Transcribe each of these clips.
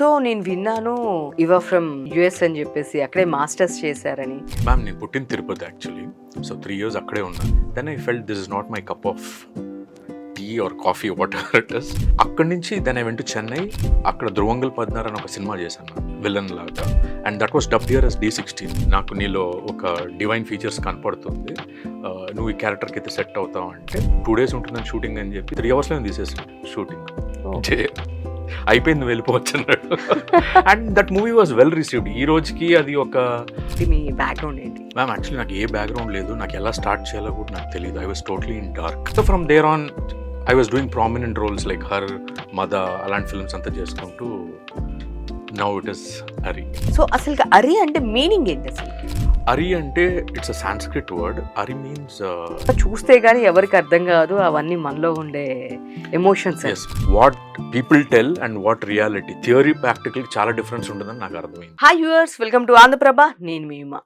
So నేను విన్నాను ఇవా ఫ్రమ్ యుఎస్ అని చెప్పేసి అక్కడే మాస్టర్స్ చేశారని. మ్యామ్ నేను పుట్టిన తిరుపతి యాక్చువల్లీ. సో 3 years అక్కడే ఉన్నాను. Then I felt this is not my cup of tea or coffee whatever it is. అక్కడి నుంచి then I went to Chennai. అక్కడ ధ్రువంగల్ పద్నార్ అని ఒక సినిమా చేశాను విలన్ లాగా. And that was dubbed here as D16. నాకు నీలో ఒక డివైన్ ఫీచర్స్ కనపడుతుంది, నువ్వు ఈ క్యారెక్టర్కి అయితే సెట్ అవుతావు అంటే 2 days ఉంటుందని షూటింగ్ అని చెప్పి 3 hours తీసేసాను షూటింగ్. అయిపోయింది, వెళ్ళిపోవచ్చు అన్నాడు. And that movie was well received. ఈ రోజుకి అది ఒక మీ బ్యాక్గ్రౌండ్ ఏంటి? మ్యామ్ యాక్చువల్లీ నాకు ఏ బ్యాక్గ్రౌండ్ లేదు, నాకు ఎలా స్టార్ట్ చేయాలో కూడా నాకు తెలియదు. I was totally in dark. So from there on I was doing prominent roles like Har, Mada, అలాంటి ఫిల్మ్స్ అంతా చేసుకుంటూ now it is Ari. So అసలు అరి అంటే మీనింగ్ ఏంటి అసలు? అరి అంటే it's a Sanskrit word. Ari means చూస్తే గానీ ఎవరికి అర్థం కాదు, అవన్నీ మనలో ఉండే emotions. Yes, what people tell and what reality. Theory practical చాలా డిఫరెన్స్ ఉంటుందని నాకు అర్థమైంది. Hi viewers, welcome to Andhraprabha. నేను మీ ఉమా.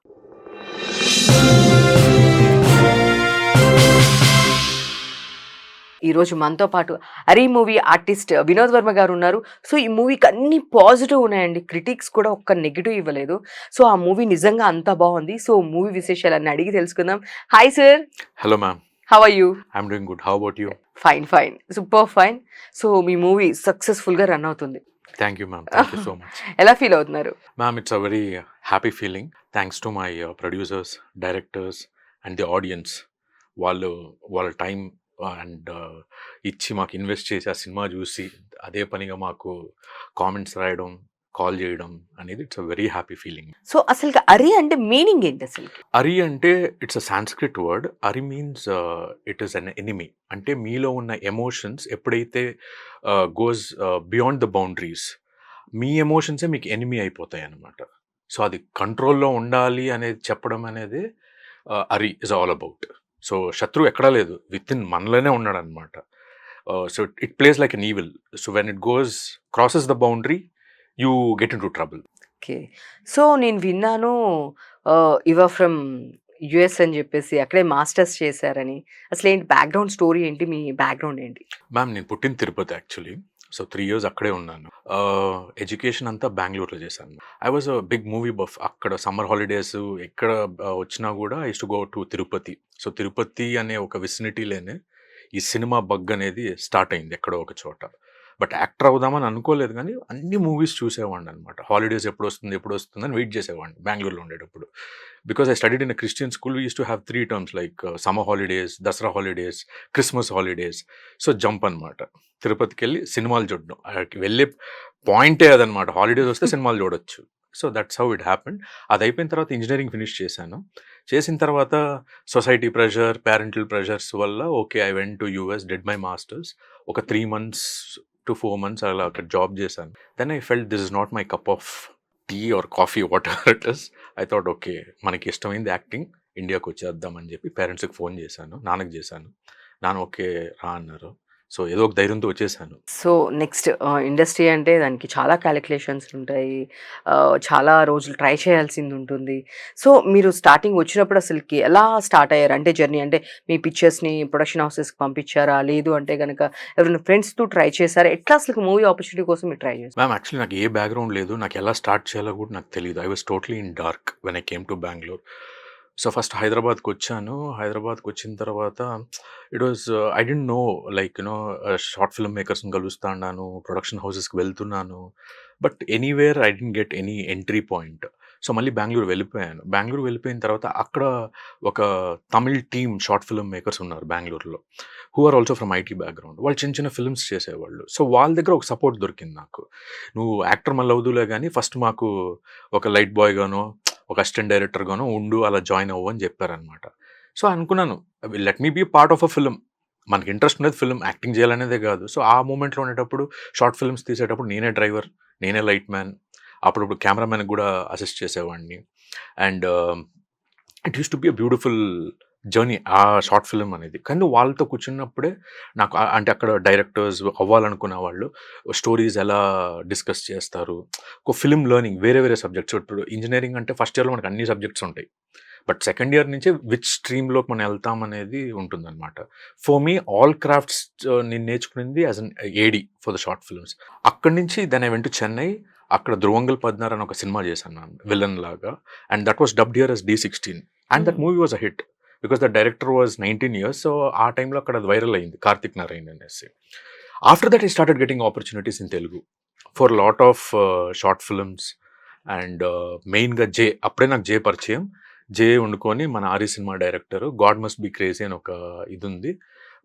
ఈరోజు మనతో పాటు అరీ మూవీ ఆర్టిస్ట్ వినోద్ వర్మ గారు ఉన్నారు. సో ఈ మూవీకి అన్ని పాజిటివ్ ఉన్నాయండి, క్రిటిక్స్ కూడా ఒక్క నెగిటివ్ ఇవ్వలేదు. సో ఆ మూవీ నిజంగా అంతా బాగుంది. సో మూవీ విశేషాలన్నీ అడిగి తెలుసుకుందాం. Hi sir. Hello ma'am, how are you? I'm doing good. How about you? Fine fine, super fine. So మీ మూవీ సక్సెస్ఫుల్గా రన్ అవుతుంది. Thank you ma'am, thank you so much. ఎలా ఫీల్ అవుతున్నారు? Ma'am it's a very happy feeling. Thanks to my producers, directors and the audience. వాళ్ళ time and ఇచ్చి మాకు invest చేసి ఆ సినిమా చూసి అదే పనిగా మాకు కామెంట్స్ రాయడం, కాల్ చేయడం అనేది it's a very happy feeling. So అసలు అరి అంటే మీనింగ్ ఏంటి అసలు? అరి అంటే it's a Sanskrit word. Ari means it is an enemy. అంటే మీలో ఉన్న ఎమోషన్స్ ఎప్పుడైతే గోస్ బియాండ్ ద బౌండరీస్, మీ ఎమోషన్సే మీకు ఎనిమీ అయిపోతాయి అన్నమాట. సో అది కంట్రోల్లో ఉండాలి అనేది చెప్పడం అనేది అరి ఇస్ ఆల్ అబౌట్. సో శత్రువు ఎక్కడా లేదు, విత్ ఇన్ మనలోనే ఉన్నాడు అనమాట. So it place like an evil. So when it goes crosses the boundary you get in to trouble. Okay. So నేను విన్నాను ఇవా ఫ్రమ్ యుఎస్ అని చెప్పేసి అక్కడే మాస్టర్స్ చేశారని. అసలు ఏంటి బ్యాక్గ్రౌండ్ స్టోరీ ఏంటి, మీ బ్యాక్గ్రౌండ్ ఏంటి? మ్యామ్ నేను పుట్టిన తిరుపతి యాక్చువల్లీ. సో 3 years అక్కడే ఉన్నాను. ఎడ్యుకేషన్ అంతా బెంగళూరులో చేశాను. I was a big movie buff. అక్కడ సమ్మర్ హాలిడేస్ ఎక్కడ వచ్చినా కూడా I used to go to Tirupati. So Tirupati అనే ఒక విసినిటీలోనే ఈ సినిమా బగ్ అనేది స్టార్ట్ అయింది ఎక్కడో ఒక చోట. బట్ యాక్టర్ అవుదామని అనుకోలేదు, కానీ అన్ని మూవీస్ చూసేవాడిని అనమాట. హాలిడేస్ ఎప్పుడు వస్తుంది అని వెయిట్ చేసేవాడిని బెంగళూరులో ఉండేటప్పుడు. Because I studied in a Christian school. We use to have 3 terms like summer holidays, Dasara holidays, Christmas holidays. So jump అనమాట, తిరుపతికి వెళ్ళి సినిమాలు చూడడం. వెళ్ళే పాయింటే అదనమాట, హాలిడేస్ వస్తే సినిమాలు చూడొచ్చు. So that's how it happened. అది అయిపోయిన తర్వాత ఇంజనీరింగ్ ఫినిష్ చేశాను. చేసిన తర్వాత సొసైటీ ప్రెషర్, పేరెంటల్ ప్రెషర్స్ వల్ల okay I went to US, did my masters. ఒక 3 months to 4 months అలా అక్కడ జాబ్ చేశాను. Then I felt this is not my cup of tea or coffee whatever it is. I thought okay మనకి ఇష్టమైంది acting, ఇండియాకి వచ్చేద్దామని చెప్పి పేరెంట్స్కి phone చేశాను, నాన్నకి చేశాను. నాన్న ఓకే రా అన్నారు. సో ఏదో ఒక ధైర్యంతో వచ్చేసాను. సో నెక్స్ట్ ఇండస్ట్రీ అంటే దానికి చాలా క్యాలిక్యులేషన్స్ ఉంటాయి, చాలా రోజులు ట్రై చేయాల్సింది ఉంటుంది. సో మీరు స్టార్టింగ్ వచ్చినప్పుడు అసలుకి ఎలా స్టార్ట్ అయ్యారు అంటే జర్నీ? అంటే మీ పిక్చర్స్ని ప్రొడక్షన్ హౌసెస్కి పంపించారా, లేదు అంటే కనుక ఎవరైనా ఫ్రెండ్స్తో ట్రై చేశారా? ఎట్లా అసలు మూవీ ఆపర్చునిటీ కోసం మీరు ట్రై చేస్తారు? మ్యామ్ యాక్చువల్లీ నాకు ఏ బ్యాక్గ్రౌండ్ లేదు, నాకు ఎలా స్టార్ట్ చేయాలో కూడా నాకు తెలియదు. I was totally in dark when I came to Bengaluru. So first హైదరాబాద్కి వచ్చాను. హైదరాబాద్కి వచ్చిన తర్వాత it was I didn't know like you know short film మేకర్స్ని కలుస్తున్నాను, ప్రొడక్షన్ హౌసెస్కి వెళ్తున్నాను. But anywhere I didn't get any entry point. So మళ్ళీ బెంగళూరు వెళ్ళిపోయాను. బెంగళూరు వెళ్ళిపోయిన తర్వాత అక్కడ ఒక Tamil team short film makers ఉన్నారు బెంగళూరులో, who are also from IT background. వాళ్ళు చిన్న చిన్న ఫిల్మ్స్ చేసేవాళ్ళు. సో వాళ్ళ దగ్గర ఒక సపోర్ట్ దొరికింది నాకు. నువ్వు యాక్టర్ మళ్ళీ అవుదులే కానీ ఫస్ట్ మాకు ఒక లైట్ బాయ్గానో ఒక అసిస్టెంట్ డైరెక్టర్గానో ఉండు, అలా జాయిన్ అవ్వు అని చెప్పారనమాట. సో అనుకున్నాను let me be part of a film. మనకి ఇంట్రెస్ట్ ఉండేది ఫిల్మ్, యాక్టింగ్ చేయాలనేదే కాదు. సో ఆ మూమెంట్లో ఉండేటప్పుడు షార్ట్ ఫిల్మ్స్ తీసేటప్పుడు నేనే డ్రైవర్, నేనే లైట్ మ్యాన్, అప్పుడప్పుడు కెమెరామెన్కి కూడా అసిస్ట్ చేసేవాడిని. And it use to be a beautiful journey ఆ షార్ట్ ఫిల్మ్ అనేది. కానీ వాళ్ళతో కూర్చున్నప్పుడే నాకు అంటే అక్కడ డైరెక్టర్స్ అవ్వాలనుకున్న వాళ్ళు స్టోరీస్ ఎలా డిస్కస్ చేస్తారు, ఒక ఫిల్మ్ లెర్నింగ్, వేరే వేరే సబ్జెక్ట్స్. ఇప్పుడు ఇంజనీరింగ్ అంటే ఫస్ట్ ఇయర్లో మనకు అన్ని సబ్జెక్ట్స్ ఉంటాయి, బట్ సెకండ్ ఇయర్ నుంచే విచ్ స్ట్రీమ్లోకి మనం వెళ్తాం అనేది ఉంటుందన్నమాట. ఫర్ మీ ఆల్ క్రాఫ్ట్స్ నేను నేర్చుకునింది as an AD for the short films. అక్కడి నుంచి then I went to Chennai. అక్కడ 'ధ్రువంగల్ పద్నార్' అని ఒక సినిమా చేశాను మ్యామ్ విలన్ లాగా. And that was dubbed here as D16 and that hmm. Movie was a hit. Because the director was 19 years. So ఆ టైంలో అక్కడ అది వైరల్ అయింది 'కార్తిక్ నారాయణ్' అనేసి. After that I started getting opportunities in Telugu for lot of short films. And మెయిన్‌గా 'జే' అప్పుడే నాకు 'జే' పరిచయం. 'జే' వండుకొని మన 'ఆరి' cinema director 'God must be crazy' అని ఒక ఇదుంది.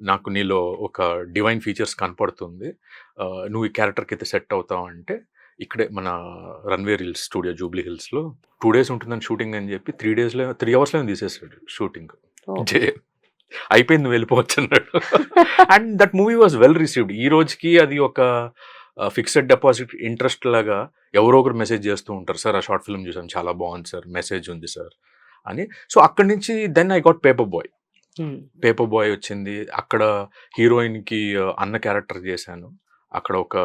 నాకు నీలో ఒక డివైన్ ఫీచర్స్ కనపడుతుంది. నువ్వు ఈ క్యారెక్టర్‌కి అయితే సెట్ అవుతావు అంటే, ఇక్కడే మన రన్‌వే హిల్స్ స్టూడియో జూబ్లీ హిల్స్‌లో 2 డేస్ ఉంటుందని షూటింగ్ అని చెప్పి 3 అవర్స్‌లోనే తీసేసాడు షూటింగ్. ఓహ్! 'జే' అయిపోయింది నువ్వు వెళ్ళిపోవచ్చు అన్నాడు. And that movie was well received. ఈ రోజుకి అది ఒక ఫిక్స్డ్ డిపాజిట్ ఇంట్రెస్ట్ లాగా ఎవరో ఒకరు మెసేజ్ చేస్తూ ఉంటారు. సార్ ఆ షార్ట్ ఫిల్మ్ చూసాను చాలా బాగుంది సార్, మెసేజ్ ఉంది సార్ అని. సో అక్కడి నుంచి then I got Paper Boy. Hmm. Paper Boy వచ్చింది. అక్కడ హీరోయిన్‌కి అన్న క్యారెక్టర్ చేశాను. అక్కడ ఒక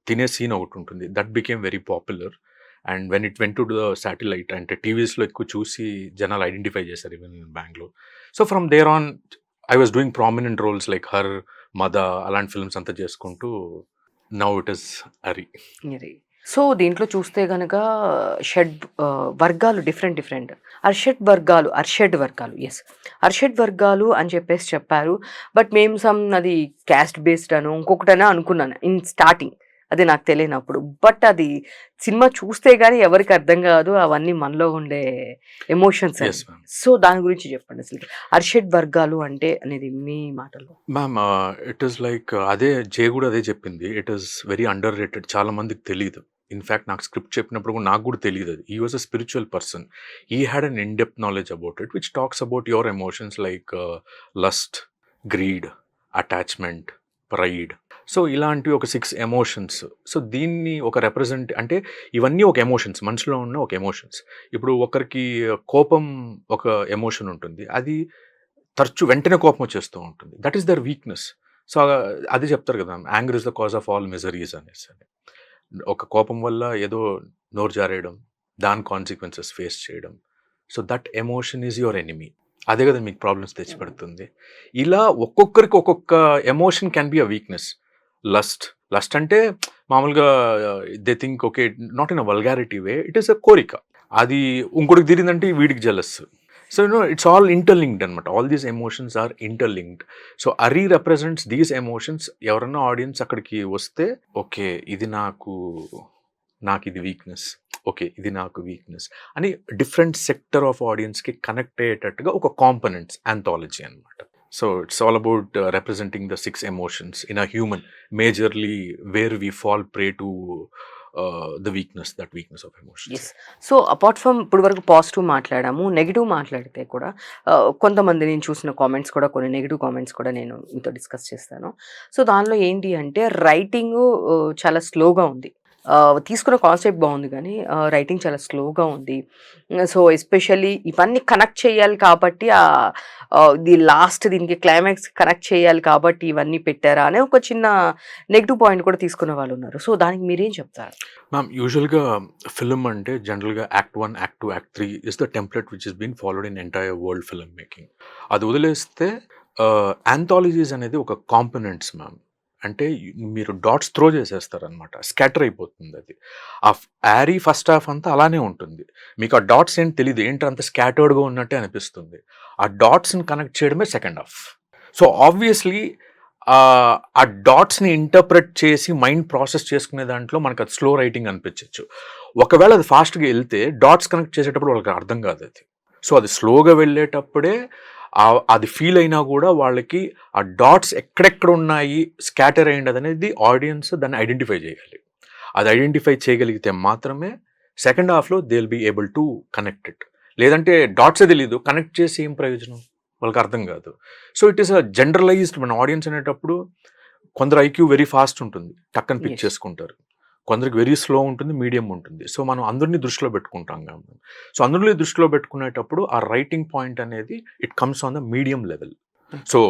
తినే సీన్ ఒకటి ఉంటుంది. That became very popular. And when it went to the satellite అంటే టీవీస్‌లో ఎక్కువ చూసి జనాలు ఐడెంటిఫై చేశారు even in Bengaluru. So from there on I was doing prominent roles like 'Har', 'Mada' అలాంటి ఫిల్మ్స్ అంతా చేసుకుంటూ నౌ ఇట్ ఈస్ 'హరి'. ఇది. సో, దీంట్లో చూస్తే గనక వర్గాలు డిఫరెంట్. అర్షడ్ వర్గాలు. యెస్. అర్షడ్ వర్గాలు అని చెప్పేసి చెప్పారు. బట్ మేము అది క్యాస్ట్ బేస్డ్ అనో, ఇంకొకటనో అనుకున్నాను ఇన్ స్టార్టింగ్. అది నాకు తెలియనప్పుడు. బట్ అది సినిమా చూస్తే గాని ఎవరికీ అర్థం కాదు. అవన్నీ మనలో ఉండే ఎమోషన్స్ అని. Yes ma'am. సో, దాని గురించి చెప్పండి అసలకి. అర్షడ్ వర్గాలు అంటే అనేది మీ మాటల్లో? మ్యామ్ ఇట్ ఈస్ లైక్ అదే 'జే' కూడా అదే చెప్పింది. It is very under rated. చాలా మందికి తెలీదు. ఇన్‌ఫాక్ట్ నాకు స్క్రిప్ట్ చెప్పినప్పుడు కూడా నాకు కూడా తెలీదు అది. He was a spiritual person. He had an in depth knowledge about it which talks about your emotions like lust, greed, attachment, pride. So ఇలాంటివి ఒక 6 ఎమోషన్స్. సో దీన్ని ఒక అంటే ఇవన్నీ ఒక ఎమోషన్స్. మనిషిలో ఉన్న ఒక ఎమోషన్స్. ఇప్పుడు ఒకరికి కోపం ఒక ఎమోషన్ ఉంటుంది. అది తరచు వెంటనే కోపం వచ్చేస్తూ ఉంటుంది. That is their weakness. So అది చెప్తారు కదా! Anger is the cause of all miseries అనేసి. ఒక కోపం వల్ల ఏదో నోరు జారేయడం, దాని కాన్సిక్వెన్సెస్ ఫేస్ చేయడం. So that emotion is your enemy. అదే కదా మీకు ప్రాబ్లమ్స్ తెచ్చిపెడుతుంది. ఇలా ఒక్కొక్కరికి ఒక్కొక్క emotion can be a weakness. Lust అంటే మామూలుగా they think okay not in a vulgarity way. It is a కోరిక. అది ఇంకోటికి తీరిందంటే వీడికి jealous. So it's all interlinked అనమాట. All these emotions are interlinked. So 'Hari' represents these emotions. ఎవరన్నా audience అక్కడికి వస్తే ఓకే ఇది నాకు ఇది వీక్‌నెస్. ఓకే ఇది నాకు వీక్‌నెస్ అని డిఫరెంట్ సెక్టర్ ఆఫ్ ఆడియన్స్‌కి కనెక్ట్ అయ్యేటట్టుగా ఒక కాంపోనెంట్స్ యాంథాలజీ అనమాట. So it's all about representing the 6 emotions in a human majorly where we fall prey to the weakness of emotions. Yes. So, apart from ఇప్పటి వరకు positive మాట్లాడాము. Negative మాట్లాడితే కూడా కొంతమంది నేను చూసిన కామెంట్స్ కూడా కొన్ని నెగెటివ్ కామెంట్స్ కూడా నేను మీతో డిస్కస్ చేస్తాను. సో, దానిలో ఏంటి అంటే రైటింగు చాలా స్లోగా ఉంది. తీసుకున్న కాన్సెప్ట్ బాగుంది కానీ రైటింగ్ చాలా స్లోగా ఉంది. సో, ఎస్పెషల్లీ ఇవన్నీ కనెక్ట్ చేయాలి కాబట్టి దీనికి క్లైమాక్స్ కనెక్ట్ చేయాలి కాబట్టి ఇవన్నీ పెట్టారా అనే ఒక చిన్న నెగెటివ్ పాయింట్ కూడా తీసుకున్న వాళ్ళు ఉన్నారు. సో, దానికి మీరేం చెప్తారు? మ్యామ్ యూజువల్‌గా ఫిల్మ్ అంటే జనరల్‌గా act 1, act 2, act 3 is the template which is been followed in entire world film making. అది వదిలేస్తే యాంథాలజీస్ అనేది ఒక కాంపోనెంట్స్ మ్యామ్. అంటే మీరు డాట్స్ త్రో చేసేస్తారనమాట. స్కాటర్ అయిపోతుంది అది. యారీ ఫస్ట్ హాఫ్ అంతా అలానే ఉంటుంది. మీకు ఆ డాట్స్ ఏంటి తెలీదు. అంత స్కాటర్డ్‌గా ఉన్నట్టే అనిపిస్తుంది. ఆ డాట్స్‌ని కనెక్ట్ చేయడమే సెకండ్ హాఫ్. సో ఆబ్వియస్‌లీ ఆ డాట్స్‌ని ఇంటర్ప్రెట్ చేసి మైండ్ ప్రాసెస్ చేసుకునే దాంట్లో మనకు అది స్లో రైటింగ్ అనిపించచ్చు. ఒకవేళ అది ఫాస్ట్‌గా వెళ్తే డాట్స్ కనెక్ట్ చేసేటప్పుడు వాళ్ళకి అర్థం కాదు అది. సో అది స్లోగా వెళ్ళేటప్పుడే అది ఫీల్ అయినా కూడా వాళ్ళకి ఆ డాట్స్ ఎక్కడెక్కడ ఉన్నాయి స్కాటర్ అయ్యింది అనేది ఆడియన్స్ దాన్ని ఐడెంటిఫై చేయాలి. అది ఐడెంటిఫై చేయగలిగితే మాత్రమే సెకండ్ హాఫ్లో they will be able to connect it. లేదంటే డాట్సే తెలీదు కనెక్ట్ చేసి ఏం ప్రయోజనం వాళ్ళకి అర్థం కాదు. So it is a generalised. మన ఆడియన్స్ అనేటప్పుడు కొందరు ఐక్యూ వెరీ ఫాస్ట్ ఉంటుంది, టక్కని పిక్ Yes. చేసుకుంటారు. కొందరికి వెరీ స్లో ఉంటుంది, మీడియం ఉంటుంది. సో మనం అందరినీ దృష్టిలో పెట్టుకుంటాం కాబట్టి సో అందరినీ దృష్టిలో పెట్టుకునేటప్పుడు ఆ రైటింగ్ పాయింట్ అనేది it comes on the medium level. So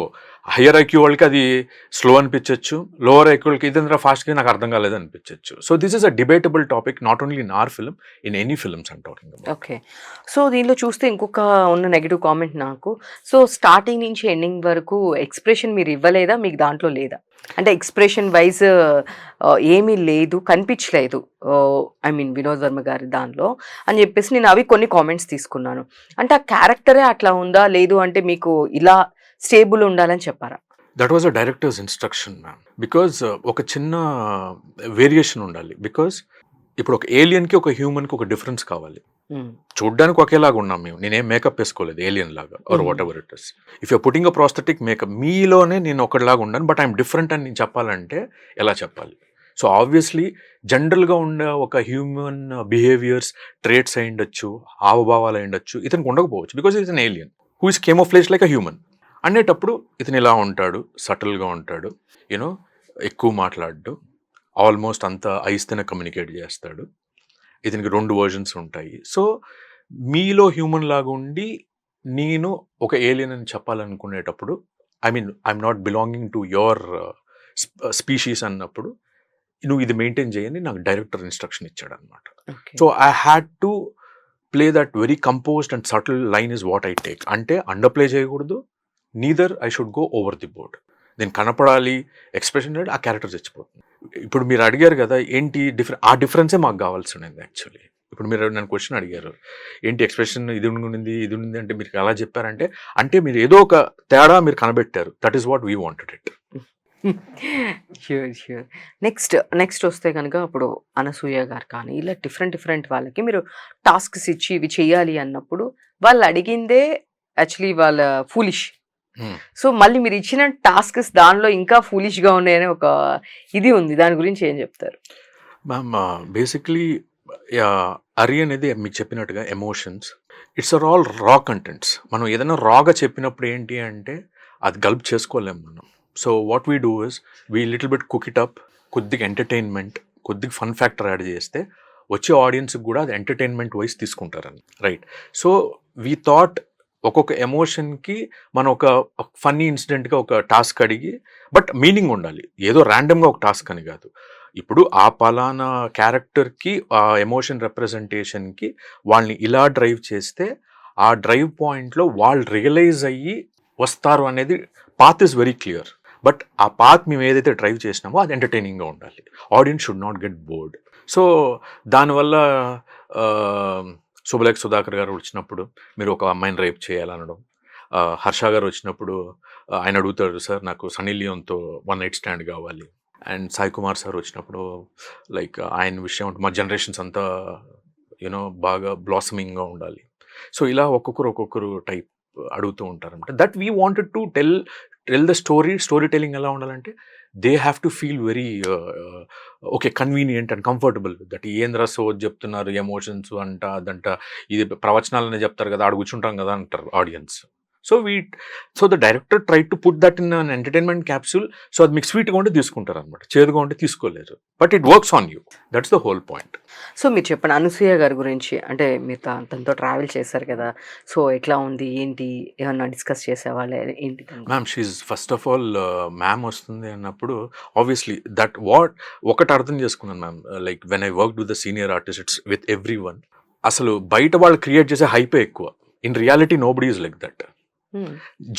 higher IQ వాళ్ళకి అది స్లో అనిపించవచ్చు, లోవర్ ఐక్యూ వాళ్ళకి ఇదంతా ఫాస్ట్గా నాకు అర్థం కాలేదు అనిపించవచ్చు. So this is a debatable topic not only in our film, in any films I'm talking about. Okay. So దీనిలో చూస్తే ఇంకొక ఉన్న నెగెటివ్ కామెంట్ నాకు. సో స్టార్టింగ్ నుంచి ఎండింగ్ వరకు ఎక్స్‌ప్రెషన్ మీరు ఇవ్వలేదా? మీకు దాంట్లో లేదా? అంటే ఎక్స్‌ప్రెషన్ వైస్ ఏమీ లేదు, కనిపించలేదు. ఐ మీన్ వినోద్ వర్మ గారి దానిలో అని చెప్పేసి నేను అవి కొన్ని కామెంట్స్ తీసుకున్నాను. అంటే ఆ క్యారెక్టరే అట్లా ఉందా? లేదు అంటే మీకు ఇలా స్టేబుల్ ఉండాలని చెప్పారా? That was a directors instruction ma'am. Because ఒక చిన్న వేరియేషన్ ఉండాలి. బికాజ్ ఇప్పుడు ఒక ఏలియన్కి ఒక హ్యూమన్కి ఒక డిఫరెన్స్ కావాలి. హ్మ్. చూడ్డానికి ఒకేలాగా ఉన్నాం మేము. నేనేం మేకప్ వేసుకోలేదు ఏలియన్ లాగా or whatever it is. If you putting a prosthetic makeup, మీలోనే నేను ఒకటిలాగా ఉన్నాను, బట్ ఐఎమ్ డిఫరెంట్ అని నేను చెప్పాలంటే ఎలా చెప్పాలి? సో ఆబ్వియస్లీ జనరల్గా ఉండే ఒక హ్యూమన్ బిహేవియర్స్, ట్రేట్స్ అయి ఉండొచ్చు, హావభావాలు అయి ఉండొచ్చు, ఇతనికి ఉండకపోవచ్చు. Because it's an alien who is camouflage like a human. అనేటప్పుడు ఇతను ఇలా ఉంటాడు, సటిల్గా ఉంటాడు, యూనో ఎక్కువ మాట్లాడు, ఆల్మోస్ట్ అంతా ఐస్తేనే కమ్యూనికేట్ చేస్తాడు. ఇతనికి 2 వర్జన్స్ ఉంటాయి. సో మీలో హ్యూమన్ లాగా ఉండి నేను ఒక ఏలియన్ అని చెప్పాలనుకునేటప్పుడు, I mean I'm not belonging to your species అన్నప్పుడు నువ్వు ఇది మెయింటైన్ చేయని నాకు డైరెక్టర్ ఇన్స్ట్రక్షన్ ఇచ్చాడు అనమాట. Okay. So I had to play that very composed and subtle line is what I take. అంటే అండర్ ప్లే చేయకూడదు, neither I should go over the board. నేను కనపడాలి, ఎక్స్ప్రెషన్ ఆ క్యారెక్టర్ చచ్చిపోతుంది. ఇప్పుడు మీరు అడిగారు కదా ఏంటి ఆ డిఫరెన్సే మాకు కావాల్సి ఉండేది యాక్చువల్లీ. ఇప్పుడు మీరు నన్ను క్వశ్చన్ అడిగారు, ఏంటి ఎక్స్ప్రెషన్ ఇది ఉండింది ఇది ఉండింది అంటే మీరు ఎలా చెప్పారంటే, అంటే మీరు ఏదో ఒక తేడా మీరు కనబెట్టారు. That is what we wanted it. Sure. Sure. Next వస్తే కనుక ఇప్పుడు అనసూయ గారు కానీ ఇలా డిఫరెంట్ వాళ్ళకి మీరు టాస్క్స్ ఇచ్చి ఇవి చేయాలి అన్నప్పుడు వాళ్ళు అడిగిందే యాక్చువల్లీ వాళ్ళ ఫూలిష్. సో మళ్ళీ మీరు ఇచ్చిన టాస్క్స్ దానిలో ఇంకా ఫూలిష్‌గా ఉన్నాయనే ఒక ఇది ఉంది. దాని గురించి ఏం చెప్తారు? మ్యామ్ బేసిక్లీ అరి అనేది మీకు చెప్పినట్టుగా ఎమోషన్స్, ఇట్స్ ఆర్ ఆల్ రా కంటెంట్స్. మనం ఏదైనా రాగా చెప్పినప్పుడు ఏంటి అంటే అది గల్ప్ చేసుకోలేము మనం. So what we do is we little bit cook it up, కొద్దిగా ఎంటర్టైన్మెంట్, కొద్దిగా ఫన్ ఫ్యాక్టర్ యాడ్ చేస్తే వచ్చే ఆడియన్స్కి కూడా అది ఎంటర్టైన్మెంట్ వైజ్ తీసుకుంటారని. రైట్. సో వీ థాట్ ఒక్కొక్క ఎమోషన్కి మనం ఒక ఫన్నీ ఇన్సిడెంట్గా ఒక టాస్క్ అడిగి, బట్ మీనింగ్ ఉండాలి. ఏదో ర్యాండమ్గా ఒక టాస్క్ అని కాదు. ఇప్పుడు ఆ పలానా క్యారెక్టర్కి ఆ ఎమోషన్ రిప్రజెంటేషన్కి వాళ్ళని ఇలా డ్రైవ్ చేస్తే ఆ డ్రైవ్ పాయింట్లో వాళ్ళు రియలైజ్ అయ్యి వస్తారు అనేది path is very clear. But ఆ పాత్ మేము ఏదైతే డ్రైవ్ చేసినామో అది ఎంటర్టైనింగ్గా ఉండాలి. Audience should not get bored. So దానివల్ల శుభలేఖ సుధాకర్ గారు వచ్చినప్పుడు మీరు ఒక అమ్మాయిని రేప్ చేయాలనడం, హర్ష గారు వచ్చినప్పుడు ఆయన అడుగుతాడు, సార్ నాకు సన్నీ లియోన్తో 1 నైట్ స్టాండ్ కావాలి. అండ్ సాయి కుమార్ సార్ వచ్చినప్పుడు లైక్ ఆయన విషయం మా జనరేషన్స్ అంతా యూనో బాగా బ్లాసమింగ్గా ఉండాలి. సో ఇలా ఒక్కొక్కరు టైప్ అడుగుతూ ఉంటారనమాట. That we wanted to tell the story telling ఎలా ఉండాలంటే they have to feel very okay convenient and comfortable with that. ఏంద్రా సోజ్ చెప్తున్నారు ఎమోషన్స్ అంట అదంట, ఇది ప్రవచనాలనే చెప్తారు కదా, ఆడ కూర్చుంటాం కదా అంటారు audience. So the director try to put that in an entertainment capsule. So అది మీకు స్వీట్గా ఉంటే తీసుకుంటారు అనమాట, చేదుగా ఉంటే తీసుకోలేరు. But it works on you, that's the whole point. So మీరు చెప్పండి అనసూయ గారి గురించి. అంటే మీరు తనతో ట్రావెల్ చేశారు కదా, సో ఎట్లా ఉంది ఏంటి ఏమన్నా డిస్కస్ చేసేవాళ్ళ ఏంటి? Ma'am she first of all ma'am వస్తుంది అన్నప్పుడు ఆబ్వియస్లీ దట్ ఒకటి అర్థం చేసుకున్నాను ma'am. Like when I work with the senior artists with everyone, అసలు బయట వాళ్ళు క్రియేట్ చేసే హైపే ఎక్కువ. In reality nobody is like that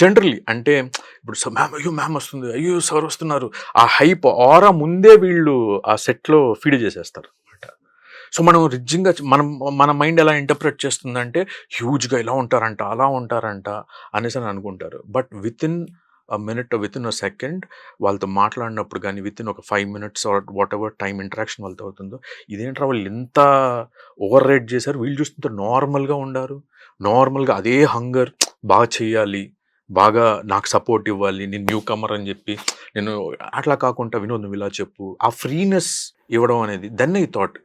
generally. అంటే ఇప్పుడు మ్యామ్ అయ్యో మ్యామ్ వస్తుంది, అయ్యో సార్ వస్తున్నారు, ఆ హైప్ ఆరా ముందే వీళ్ళు ఆ సెట్లో ఫీడ్ చేసేస్తారు అనమాట. సో మనం రిజ్జింగ్గా మన మైండ్ ఎలా ఇంటర్ప్రెట్ చేస్తుందంటే హ్యూజ్గా ఇలా ఉంటారంట అలా ఉంటారంట అనేసి అని అనుకుంటారు. But within minute, within second వాళ్ళతో మాట్లాడినప్పుడు కానీ విత్ ఇన్ ఒక 5 minutes or whatever time interaction వాళ్ళతో అవుతుందో, ఇదేంట్రా వాళ్ళు ఎంత ఓవర్ రేట్ చేశారు, వీళ్ళు చూస్తుంటే నార్మల్గా ఉండారు, నార్మల్గా అదే హంగర్ బాగా చేయాలి, బాగా నాకు సపోర్ట్ ఇవ్వాలి, నేను న్యూ కమర్ అని చెప్పి నేను అట్లా కాకుండా వినోద్ నువ్వు ఇలా చెప్పు, ఆ ఫ్రీనెస్ ఇవ్వడం అనేది. Then I thought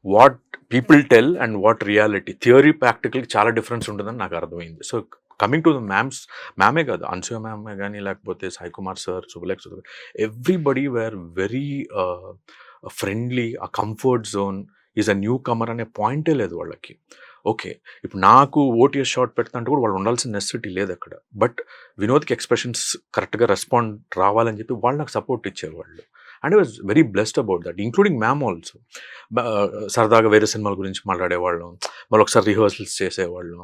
what people tell and what reality, theory ప్రాక్టికల్కి చాలా డిఫరెన్స్ ఉంటుందని నాకు అర్థమైంది. సో కమింగ్ టు ద మ్యామే కాదు, అనసూయ మ్యామే కానీ లేకపోతే Sai Kumar sir, Subhalekha Sudhakar, everybody were very friendly. ఆ comfort zone is a newcomer అనే పాయింటే లేదు వాళ్ళకి. ఓకే. ఇప్పుడు నాకు ఓటీఎస్ షాట్ పెడతా అంటే కూడా వాళ్ళు ఉండాల్సిన నెసెసిటీ లేదు అక్కడ. బట్ వినోద్‌కి ఎక్స్‌ప్రెషన్స్ కరెక్ట్‌గా రెస్పాండ్ రావాలని చెప్పి వాళ్ళు నాకు సపోర్ట్ ఇచ్చేవాళ్ళు. And I was very blessed about that. Including ma'am also. సరదాగా వేరే సినిమాల గురించి మాట్లాడేవాళ్ళం. మళ్ళీ ఒకసారి రిహర్సల్స్ చేసేవాళ్ళం.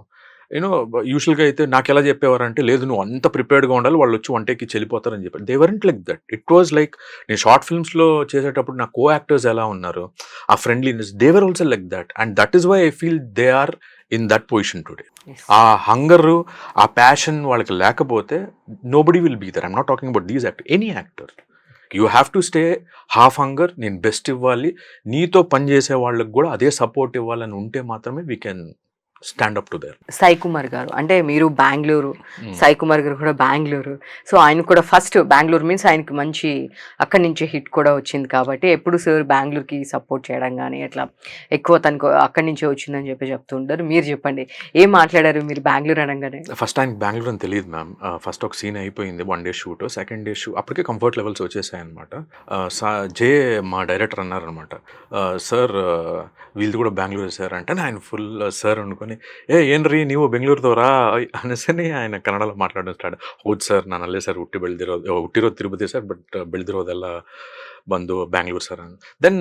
యూజువల్‌గా అయితే నాకెలా చెప్పేవారంటే, లేదు నువ్వు అంత ప్రిపేర్డ్‌గా ఉండాలి. వాళ్ళొచ్చి వన్ టేక్‌కి వెళ్ళిపోతారని చెప్పారు. They weren't like that. It was like నేను షార్ట్ ఫిల్మ్స్‌లో చేసేటప్పుడు నా కో యాక్టర్స్ ఎలా ఉన్నారు, ఆ friendliness they were also like that. And that is why I feel they are in that position today. Yes. ఆ హంగరు, ఆ ప్యాషన్ వాళ్ళకి లేకపోతే nobody will be there. I'm not talking about these actor, any actor. You have to stay half hunger, నేను best ఇవ్వాలి, నీతో పనిచేసే వాళ్ళకి కూడా అదే సపోర్ట్ ఇవ్వాలని ఉంటే మాత్రమే we can stand up to their. Sai Kumar గారు అంటే మీరు బెంగుళూరు, సాయి కుమార్ గారు కూడా బెంగుళూరు. సో ఆయన కూడా ఫస్ట్ బెంగుళూరు మీన్స్ ఆయనకి మంచి అక్కడి నుంచి హిట్ కూడా వచ్చింది కాబట్టి ఎప్పుడు సార్ బెంగుళూరుకి సపోర్ట్ చేయడం కానీ అట్లా ఎక్కువ తనకు అక్కడి నుంచే వచ్చిందని చెప్పి చెప్తూ ఉంటారు. మీరు చెప్పండి ఏం మాట్లాడారు మీరు బెంగుళూరు అనగానే? ఫస్ట్ ఆయనకి బెంగళూరు అని తెలియదు మ్యామ్. ఫస్ట్ ఒక సీన్ అయిపోయింది, 1 day shoot. Second day shoot అప్పటికే కంఫర్ట్ లెవెల్స్ వచ్చేసాయి అనమాట. జే మా డైరెక్టర్ అన్నారనమాట, సార్ వీళ్ళది కూడా బెంగళూరు సార్ అంటే ఆయన ఫుల్ సార్ అనుకొని, ಏನ್ ರೀ ನೀವು ಬೆಂಗಳೂರದವರಾ అనేసని ఆయన కన్నడలో మాట్లాడడం స్టార్ట్. ಹೌದು ಸರ್ ನಾನು ಅಲ್ಲೇ ಸರ್ ಹುಟ್ಟಿರೋದು ತಿರುಪತಿ ಸರ್, ಬಟ್ ಬೆಳೆದಿರೋದೆಲ್ಲ ಬಂದು బెంగళూరు సార్ అని. దెన్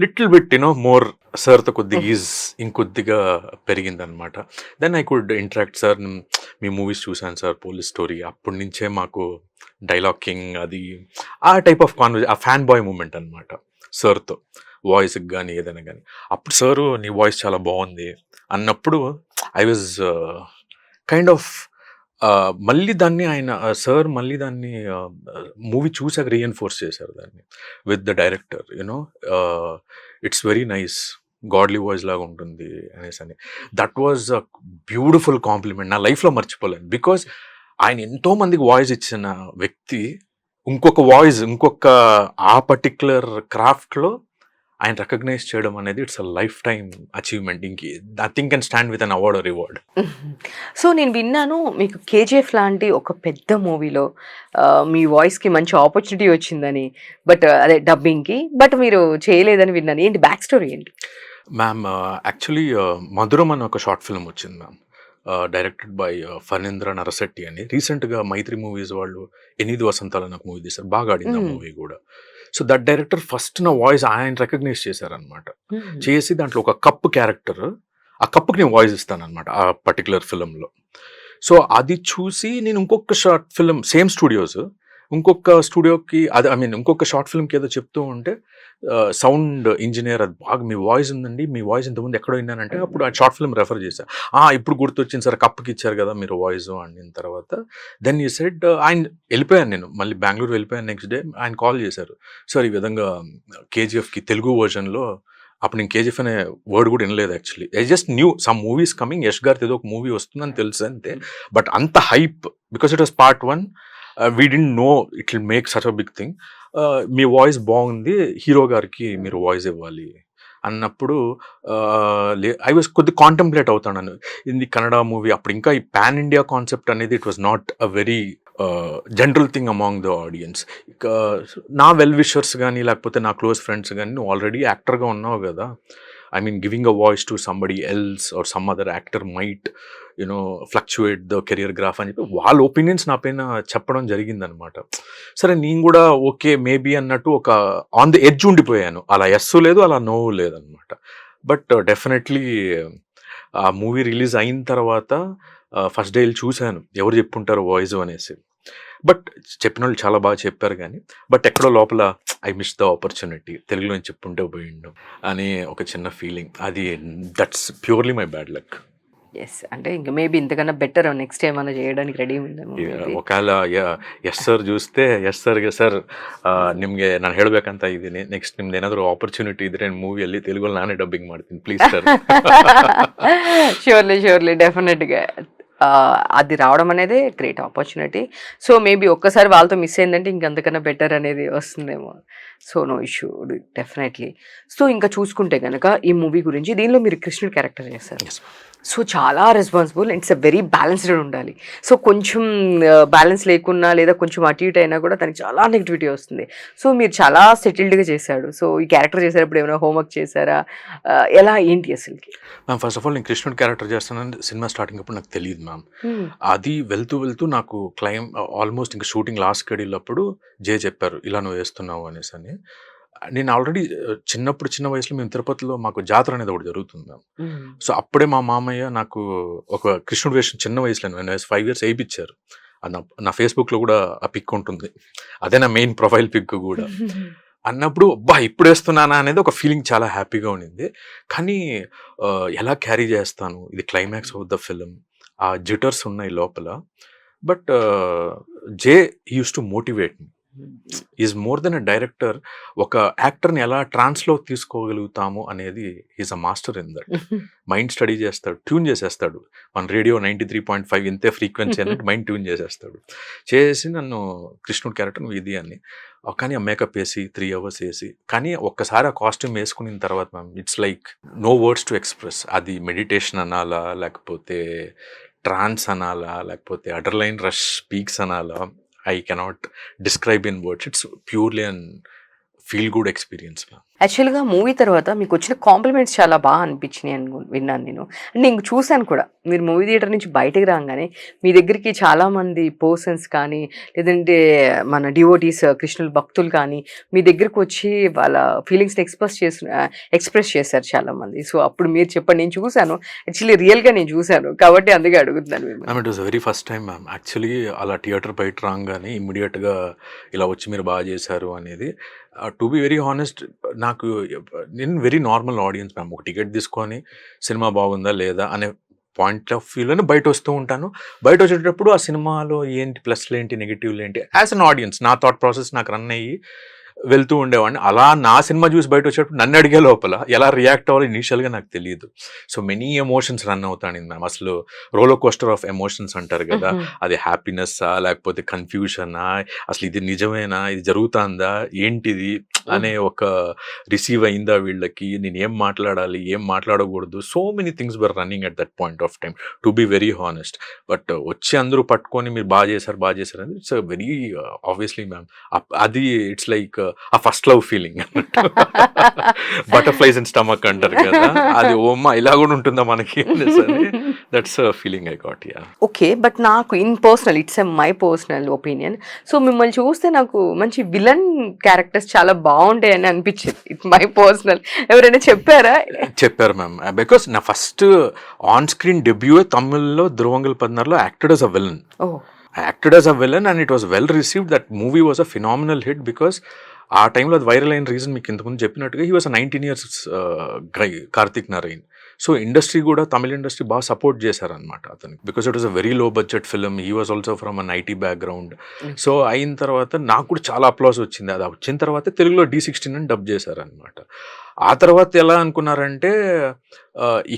లిటిల్ బిట్ మోర్ సార్తో కొద్దిగా ఈజ్ ఇంకొద్దిగా పెరిగిందనమాట. Then I could interact sir, మీ మూవీస్ చూశాను సార్, పోలీస్ స్టోరీ, అప్పటి నుంచే మాకు డైలాగ్ కింగ్ అది ఆ type of a fan boy moment అనమాట సార్తో, వాయిస్కి కానీ ఏదైనా కానీ. అప్పుడు సారు నీ వాయిస్ చాలా బాగుంది అన్నప్పుడు ఐ వాజ్ కైండ్ ఆఫ్ మళ్ళీ దాన్ని ఆయన సార్ మళ్ళీ దాన్ని మూవీ చూసాక రీఎన్ఫోర్స్ చేశారు దాన్ని with the director. It's very nice, godly voice లాగా ఉంటుంది అనేసి అని. That was a beautiful compliment, నా లైఫ్లో మర్చిపోలేను. బికాజ్ ఆయన ఎంతో మందికి వాయిస్ ఇచ్చిన వ్యక్తి ఇంకొక ఆ పర్టిక్యులర్ క్రాఫ్ట్లో ఆయన రికగ్నైజ్ చేయడం అనేది it's a lifetime achievement. Nothing can stand with an award or reward. So నేను విన్నాను మీకు కేజీఎఫ్ లాంటి ఒక పెద్ద మూవీలో మీ వాయిస్కి మంచి ఆపర్చునిటీ వచ్చిందని, బట్ అదే డబ్బింగ్కి, బట్ మీరు చేయలేదని విన్నాను. ఏంటి బ్యాక్ స్టోరీ ఏంటి? మ్యామ్ యాక్చువల్లీ మధురం అని ఒక షార్ట్ ఫిల్మ్ వచ్చింది మ్యామ్, డైరెక్టెడ్ బై ఫణీంద్ర నరశెట్టి అని. రీసెంట్గా మైత్రి మూవీస్ వాళ్ళు 8 వసంతాలు నాకు మూవీ తీశారు, బాగా ఆడింది ఆ మూవీ కూడా. సో దట్ డైరెక్టర్ ఫస్ట్ నా వాయిస్ ఆయన రికగ్నైజ్ చేశారనమాట. చేసి దాంట్లో ఒక కప్ క్యారెక్టర్, ఆ కప్పుకి నేను వాయిస్ ఇస్తానమాట ఆ పర్టికులర్ ఫిలింలో. సో అది చూసి నేను ఇంకొక షార్ట్ ఫిల్మ్ సేమ్ స్టూడియోస్, ఇంకొక స్టూడియోకి అది ఇంకొక షార్ట్ ఫిల్మ్కి ఏదో చెప్తూ ఉంటే సౌండ్ ఇంజనీర్ అది బాగా మీ వాయిస్ ఉందండి, మీ వాయిస్ ఇంతకుముందు ఎక్కడో విన్నానంటే అప్పుడు ఆ షార్ట్ ఫిల్మ్ రెఫర్ చేశా. ఇప్పుడు గుర్తొచ్చింది సార్, కప్పుకి ఇచ్చారు కదా మీరు వాయిస్ అనిన తర్వాత. దెన్ యూ సెడ్, ఆయన వెళ్ళిపోయాను, నేను మళ్ళీ బెంగళూరు వెళ్ళిపోయాను. నెక్స్ట్ డే ఆయన కాల్ చేశారు, సార్ ఈ విధంగా కేజీఎఫ్కి తెలుగు వర్జన్లో, అప్పుడు నేను కేజీఎఫ్ అనే వర్డ్ కూడా వినలేదు actually. I just knew some movies coming, Yash గారితో ఏదో ఒక మూవీ వస్తుందని తెలుసు అంతే. బట్ అంత hype because it was part 1, we didn't know it will make such a big thing. మీ వాయిస్ బాగుంది, హీరో గారికి మీరు వాయిస్ ఇవ్వాలి అన్నప్పుడు ఐ వాజ్ కొద్దిగా కాంటెంప్లేట్ అవుతాను. ఇది కన్నడ మూవీ, అప్పుడు ఇంకా ఈ పాన్ ఇండియా కాన్సెప్ట్ అనేది it was not a very general thing among the audience. ఇక నా వెల్ విషర్స్ కానీ లేకపోతే నా క్లోజ్ ఫ్రెండ్స్ కానీ, నువ్వు ఆల్రెడీ యాక్టర్గా ఉన్నావు కదా, I mean, giving a voice to somebody else or some other actor might, fluctuate the career graph అని చెప్పి వాళ్ళ ఒపీనియన్స్ నా పైన చెప్పడం జరిగిందనమాట. సరే నేను కూడా ఓకే మేబీ అన్నట్టు ఒక ఆన్ ది ఎడ్జ్ ఉండిపోయాను. అలా ఎస్ లేదు, అలా నో లేదనమాట. బట్ డెఫినెట్లీ ఆ మూవీ రిలీజ్ అయిన తర్వాత ఫస్ట్ డే వెళ్ళి చూశాను ఎవరు చెప్పుంటారు వాయిస్ అనేసి. బట్ చెప్పిన వాళ్ళు చాలా బాగా చెప్పారు కానీ, బట్ ఎక్కడో లోపల ఐ మిస్ ద ఆపర్చునిటీ, తెలుగులో చెప్పుంటే పోయిండు అని ఒక చిన్న ఫీలింగ్. అది that's purely my bad luck. Yes, అంటే ఇంకా మేబీ ఇంతకన్నా బెటర్ నెక్స్ట్ టైం అలా చేయడానికి రెడీ ఉందేమో. ఒకవేళ ಎಸ್ ಸರ್ చూస్తే ಎಸ್ ಸರ್ಗೆ ಸರ್ ನಿಮಗೆ ನಾನು ಹೇಳಬೇಕಂತ ಇದ್ದೀನಿ, ನೆಕ್ಸ್ಟ್ ನಿಮ್ದು ಏನಾದರೂ ಆಪರ್ಚುನಿಟಿ ಇದ್ರೆ ಮೂವಿಯಲ್ಲಿ తెలుగులో ನಾನೇ ಡಬ್ಬಿಂಗ್ ಮಾಡ್ತೀನಿ ಪ್ಲೀಸ್ ಸರ್. ష్యూర్లీ ಡೆಫಿನೆಟ್గా. అది రావడం అనేదే గ్రేట్ ఆపర్చునిటీ. సో మేబీ ఒక్కసారి వాళ్ళతో మిస్ అయిందంటే ఇంకంతకన్నా బెటర్ అనేది వస్తుందేమో. So no issue definitely. So ఇంకా చూసుకుంటే కనుక ఈ మూవీ గురించి, దీనిలో మీరు కృష్ణుడు క్యారెక్టర్ చేస్తారు. Yes, ma'am. సో చాలా responsible, it's a very balanced ఉండాలి. సో కొంచెం బ్యాలెన్స్ లేకున్నా లేదా కొంచెం అటు ఇటు అయినా కూడా తనకి చాలా నెగిటివిటీ వస్తుంది. సో మీరు చాలా సెటిల్డ్గా చేశాడు. సో ఈ క్యారెక్టర్ చేసేటప్పుడు ఏమైనా హోంవర్క్ చేశారా? ఎలా ఏంటి అసలుకి? మ్యామ్, ఫస్ట్ ఆఫ్ ఆల్ నేను కృష్ణుడు క్యారెక్టర్ చేస్తానని సినిమా స్టార్టింగ్ అప్పుడు నాకు తెలియదు మ్యామ్. అది వెళ్తూ నాకు ఆల్మోస్ట్ ఇంకా షూటింగ్ లాస్ట్ గడిలోప్పుడు జే చెప్పారు ఇలా నువ్వు వేస్తున్నావు అనేసి అని. నేను ఆల్రెడీ చిన్న వయసులో మేము తిరుపతిలో మాకు జాతర అనేది ఒకటి జరుగుతుంది మ్యామ్. సో అప్పుడే మా మామయ్య నాకు ఒక కృష్ణుడు వేషం చిన్న వయసులో 5 years వేయించారు. అది నా ఫేస్బుక్లో కూడా ఆ పిక్ ఉంటుంది. అదే నా మెయిన్ ప్రొఫైల్ పిక్ కూడా. అన్నప్పుడు అబ్బా ఇప్పుడు వేస్తున్నానా అనేది ఒక ఫీలింగ్ చాలా హ్యాపీగా ఉండింది. కానీ ఎలా క్యారీ చేస్తాను, ఇది క్లైమాక్స్ ఆఫ్ ద ఫిలిం, ఆ జిటర్స్ ఉన్నాయి లోపల. But J use to motivate me. Is more than a director. ఒక యాక్టర్ని ఎలా ట్రాన్స్లో తీసుకోగలుగుతాము అనేది is a master in that. Mind study చేస్తాడు, ట్యూన్ చేసేస్తాడు. మన రేడియో 93.5 ఇంతే ఫ్రీక్వెన్సీ అన్నట్టు మైండ్ ట్యూన్ చేసేస్తాడు. చేసి నన్ను కృష్ణుడు క్యారెక్టర్ నువ్వు ఇది అని, కానీ ఆ మేకప్ వేసి 3 hours వేసి, కానీ ఒక్కసారి ఆ కాస్ట్యూమ్ వేసుకున్న తర్వాత ma'am it's like no words to express. అది మెడిటేషన్ అనాలా, లేకపోతే ట్రాన్స్ అనాలా, లేకపోతే అడర్లైన్ రష్ పీక్స్ అనాలా, I cannot describe in words. It's purely an feel-good experience, ma'am. యాక్చువల్గా మూవీ తర్వాత మీకు వచ్చిన కాంప్లిమెంట్స్ చాలా బాగా అనిపించినాయి అని విన్నాను నేను. నేను చూశాను కూడా. మీరు మూవీ థియేటర్ నుంచి బయటకు రాగానే మీ దగ్గరికి చాలామంది పర్సన్స్ కానీ, లేదంటే మన డివోటీస్ కృష్ణుల భక్తులు కానీ మీ దగ్గరకు వచ్చి వాళ్ళ ఫీలింగ్స్ని ఎక్స్ప్రెస్ చేశారు చాలామంది. సో అప్పుడు మీరు చెప్పండి, నేను చూశాను, యాక్చువల్లీ రియల్గా నేను చూశాను కాబట్టి అందుకే అడుగుతున్నాను ma'am. It was very first time ma'am. Actually అలా థియేటర్ బయట రాగానే ఇమ్మీడియట్గా ఇలా వచ్చి మీరు బాగా చేశారు అనేది. టు బి వెరీ హానెస్ట్, నేను వెరీ నార్మల్ ఆడియన్స్ మ్యామ్. ఒక టికెట్ తీసుకొని సినిమా బాగుందా లేదా అనే పాయింట్ ఆఫ్ వ్యూలోనే బయట వస్తూ ఉంటాను. బయట వచ్చేటప్పుడు ఆ సినిమాలో ఏంటి ప్లస్లు ఏంటి నెగిటివ్లు ఏంటి యాజ్ అన్ ఆడియన్స్ నా థాట్ ప్రాసెస్ నాకు రన్ అయ్యి వెళ్తూ ఉండేవాడిని. అలా నా సినిమా చూసి బయట వచ్చేటప్పుడు నన్ను అడిగే లోపల ఎలా రియాక్ట్ అవ్వాలి ఇనీషియల్గా నాకు తెలియదు. సో మెనీ ఎమోషన్స్ రన్ అవుతాను మ్యామ్. అసలు రోలర్ కోస్టర్ ఆఫ్ ఎమోషన్స్ అంటారు కదా, అది హ్యాపీనెస్సా లేకపోతే కన్ఫ్యూషనా, అసలు ఇది నిజమేనా, ఇది జరుగుతుందా, ఏంటిది అనే ఒక రిసీవ్ అయిందా వీళ్ళకి, నేను ఏం మాట్లాడాలి ఏం మాట్లాడకూడదు, so many things were running at that point of time, to be very honest. But వచ్చి అందరూ పట్టుకొని మీరు బాగా చేశారు అని ఇట్స్ వెరీ ఆబ్వియస్లీ మ్యామ్. అది it's like a first love feeling అన్నట్టు. బటర్ఫ్లైస్ అండ్ స్టమక్ అంటారు కదా, అది ఓమ్మా ఇలా కూడా ఉంటుందా మనకి, that's feeling I got. Yeah okay. But నాకు in personal, it's my personal opinion. So మిమ్మల్ని చూస్తే నాకు మంచి విలన్ క్యారెక్టర్స్ చాలా బాగుంటాయని అనిపించింది. It's my personal. ఎవరైనా చెప్పారా? చెప్పారు మ్యామ్. బికాస్ నా ఫస్ట్ ఆన్ స్క్రీన్ డెబ్యూ తమిళ్లో ధ్రువంగల్ 16లో acted as a villain. Acted as a villain and it was well received. That movie was a phenomenal hit because ఆ టైంలో అది వైరల్ అయిన రీజన్ మీకు ఇంతకుముందు చెప్పినట్టుగా he was 19 years guy Karthik Narayan. So industry కూడా తమిళ industry బాగా సపోర్ట్ చేశారనమాట అతనికి, because it was a very low budget film. He was also from an IT background. So అయిన తర్వాత నాకు కూడా చాలా అప్లాస్ వచ్చింది. అది వచ్చిన తర్వాత తెలుగులో D16 అని డబ్ చేశారనమాట. ఆ తర్వాత ఎలా అనుకున్నారంటే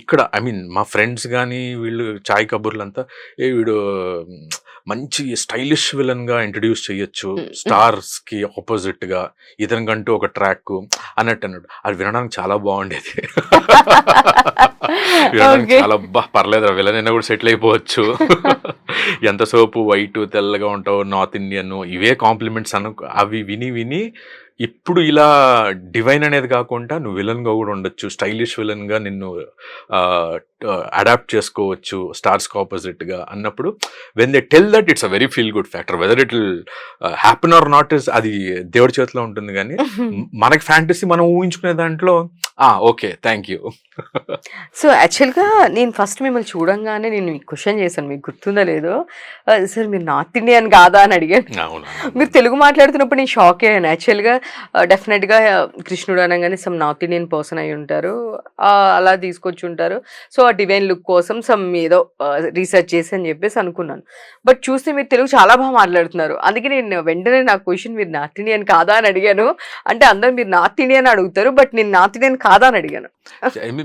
ఇక్కడ ఐ మీన్ మా ఫ్రెండ్స్ కానీ వీళ్ళు చాయ్ కబుర్లంతా వీడు మంచి స్టైలిష్ విలన్గా ఇంట్రడ్యూస్ చేయొచ్చు స్టార్స్కి ఆపోజిట్గా, ఇతనికంటూ ఒక ట్రాక్ అన్నట్టు అన్నాడు. అది వినడానికి చాలా బాగుండేది. వినడానికి చాలా పర్లేదు, విలన్ అయినా కూడా సెటిల్ అయిపోవచ్చు. ఎంత సోపు వైట్ తెల్లగా ఉంటావు, నార్త్ ఇండియన్, ఇవే కాంప్లిమెంట్స్ అవి విని ఇప్పుడు ఇలా డివైన్ అనేది కాకుండా నువ్వు విలన్గా కూడా ఉండొచ్చు, స్టైలిష్ విలన్గా నిన్ను అడాప్ట్ చేసుకోవచ్చు స్టార్స్కి ఆపోజిట్గా అన్నప్పుడు when they tell that it's a very feel good factor. Whether it will happen or not is అది దేవుడి చేతిలో ఉంటుంది. కానీ మనకి ఫ్యాంటసీ మనం ఊహించుకునే దాంట్లో ఓకే థ్యాంక్ యూ. సో యాక్చువల్గా నేను ఫస్ట్ మిమ్మల్ని చూడంగానే నేను క్వశ్చన్ చేశాను, మీకు గుర్తుందా లేదో, సార్ మీరు నార్త్ ఇండియన్ కాదా అని అడిగాను. మీరు తెలుగు మాట్లాడుతున్నప్పుడు నేను షాక్ అయ్యాను. యాక్చువల్గా డెఫినెట్గా కృష్ణుడు అనగానే సమ్ నార్త్ ఇండియన్ పర్సన్ అయి ఉంటారు, అలా తీసుకొచ్చి ఉంటారు. సో ఆ డివైన్ లుక్ కోసం సమ్ ఏదో రీసెర్చ్ చేసి అని చెప్పేసి అనుకున్నాను. బట్ చూస్తే మీరు తెలుగు చాలా బాగా మాట్లాడుతున్నారు. అందుకే నేను వెంటనే నా క్వశ్చన్ మీరు నార్త్ ఇండియన్ కాదా అని అడిగాను. అంటే అందరూ మీరు నార్త్ ఇండియన్ అడుగుతారు, బట్ నేను నార్త్ ఇండియన్ కాదా అని అడిగాను.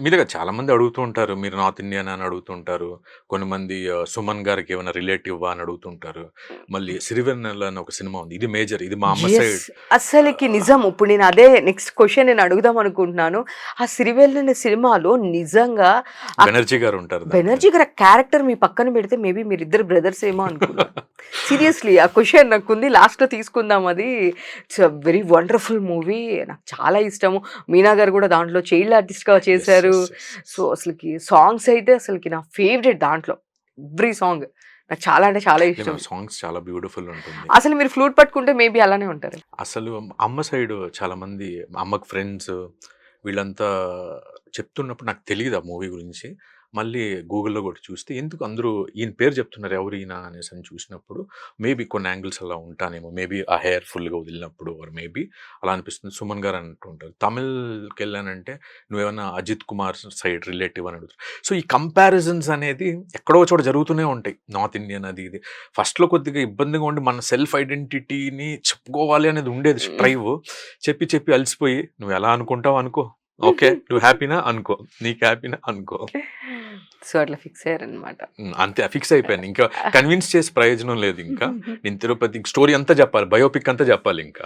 మీ దగ్గర చాలా మంది అడుగుతూ ఉంటారు. మీరు నార్త్ ఇండియన్ అని అడుగుతుంటారు. కొంతమంది సుమన్ గారికి ఏమైనా రిలేటివ్వా అని అడుగుతుంటారు. మళ్ళీ 'సిరివెన్నెల' అని ఒక సినిమా ఉంది. ఇది మేజర్. ఇది మా అమ్మ యెస్. సైడ్. అస్సలకి నిజం. ఇప్పుడు నేను అదే నెక్స్ట్ క్వెషన్ నేను అడుగుదాం అనుకుంటున్నాను. ఆ 'సిరివెన్నెల' సినిమాలో నిజంగా ఆ బెనర్జీ గారు ఉంటారు దాంట్లో. బెనర్జీ గారి క్యారెక్టర్ మీ పక్కన పెడితే మేబీ మీరిద్దరు బ్రదర్స్ ఏమో అనుకున్నా. సీరియస్లీ ఆ క్వెషన్ నాకుంది. లాస్ట్‌లో తీసుకుందాం అది. It's a very wonderful movie. నాకు చాలా ఇష్టము. మీనా గారు కూడా దాంట్లో చైల్డ్ ఆర్టిస్ట్‌గా యెస్. చేశారు. యెస్. యెస్. సో, అసలకి సాంగ్స్ అయితే అసలకి నా ఫేవరెట్ దాంట్లో. ఎవ్రీ సాంగ్ నాకు చాలా అంటే చాలా లేదు ఇష్టం. మ్యామ్, సాంగ్స్ చాలా బ్యూటిఫుల్ ఉంటుంది. అసలు మీరు ఫ్లూట్ పట్టుకుంటే మేబీ అలానే ఉంటారు. అసలు అమ్మ సైడ్ చాలామంది అమ్మకి ఫ్రెండ్స్ వీళ్ళంతా చెప్తున్నప్పుడు నాకు తెలీదు ఆ మూవీ గురించి. మళ్ళీ గూగుల్‌లో కొట్టి చూస్తే ఎందుకు అందరూ ఈయన పేరు చెప్తున్నారు ఎవరు ఈయన అనేసని చూసినప్పుడు మేబీ కొన్ని యాంగిల్స్ అలా ఉంటానేమో. మేబీ ఆ హెయిర్ ఫుల్‌గా వదిలినప్పుడు ఆర్ మేబీ అలా అనిపిస్తుంది. సుమన్ గారు అంటుంటారు. తమిళ్‌కెళ్ళానంటే నువ్వేమన్నా అజిత్ కుమార్ సైడ్ రిలేటివ్ అని అడుగుతారు. సో, ఈ కంపారిజన్స్ అనేది ఎక్కడో ఒక చోట జరుగుతూనే ఉంటాయి. నార్త్ ఇండియన్ అది ఇది. ఫస్ట్‌లో కొద్దిగా ఇబ్బందిగా ఉండి మన సెల్ఫ్ ఐడెంటిటీని చెప్పుకోవాలి అనేది ఉండేది స్ట్రైవ్. చెప్పి చెప్పి అలసిపోయి నువ్వు ఎలా అనుకుంటావు అనుకో. ఓకే. నువ్వు హ్యాపీనా అనుకో. నీకు హ్యాపీనా అనుకో. సో, అట్లా ఫిక్స్ అయ్యారనమాట. అంతే ఫిక్స్ అయిపోయాను. ఇంకా కన్విన్స్ చేసి ప్రయోజనం లేదు ఇంకా. నేను తిరుపతి స్టోరీ అంతా చెప్పాలి. బయోపిక్ అంతా చెప్పాలి ఇంకా.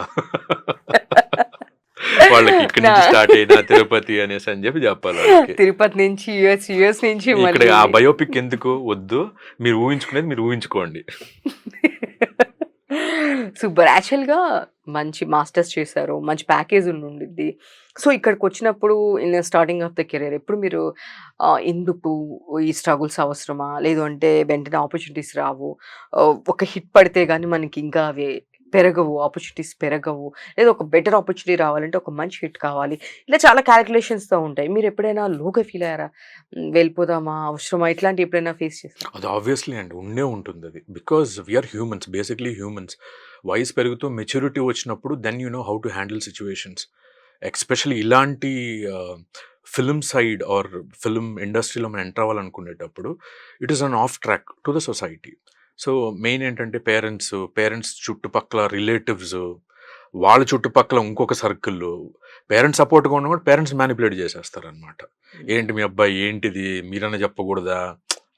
వాళ్ళకి ఇక్కడి నుంచి స్టార్ట్ అయినా తిరుపతి అనేసి అని చెప్పి చెప్పాలి వాళ్ళకి. తిరుపతి నుంచి యూఎస్ నుంచి ఇక్కడ మళ్ళీ ఆ బయోపిక్ ఎందుకు వద్దు. మీరు ఊహించుకునేది మీరు ఊహించుకోండి. సూపర్. యాక్చువల్‌గా మంచి మాస్టర్స్ చేశారు. మంచి ప్యాకేజ్ ఉండుండిద్ది. సో, ఇక్కడికొచ్చినప్పుడు in starting of the career ఎప్పుడు మీరు ఎందుకు ఈ స్ట్రగుల్స్ అవసరమా? లేదు అంటే వెంటనే ఆపర్చునిటీస్ రావు. ఒక హిట్ పడితే గాని మనకి ఇంకా అవి పెరగవు. ఆపర్చునిటీస్ పెరగవు. లేదా ఒక బెటర్ ఆపర్చునిటీ రావాలంటే ఒక మంచి హిట్ కావాలి. ఇలా చాలా కాలిక్యులేషన్స్‌తో ఉంటాయి. మీరెప్పుడైనా లోగా ఫీల్ అయ్యారా? వెళ్ళిపోదామా? అవసరమా? ఇట్లాంటివి ఎప్పుడైనా ఫేస్ చేసారా? అది ఆబ్వియస్లీ అండి. ఉండే ఉంటుందది. Because we are humans. Basically humans. వయసు పెరుగుతూ మెచ్యూరిటీ వచ్చినప్పుడు then you know how to handle situations. Especially ఇలాంటి ఫిల్మ్ సైడ్ ఆర్ ఫిల్మ్ ఇండస్ట్రీలో మనం ఎంటర్ అవ్వాలనుకునేటప్పుడు it is an off track to the society. So, main ఏంటంటే పేరెంట్స్ చుట్టుపక్కల relatives, వాళ్ళ చుట్టుపక్కల ఇంకొక సర్కిల్లు. పేరెంట్స్ సపోర్ట్‌గా ఉన్నా కూడా పేరెంట్స్ మ్యానిపులేట్ చేసేస్తారనమాట. ఏంటి మీ అబ్బాయి ఏంటిది మీరన్నా చెప్పకూడదా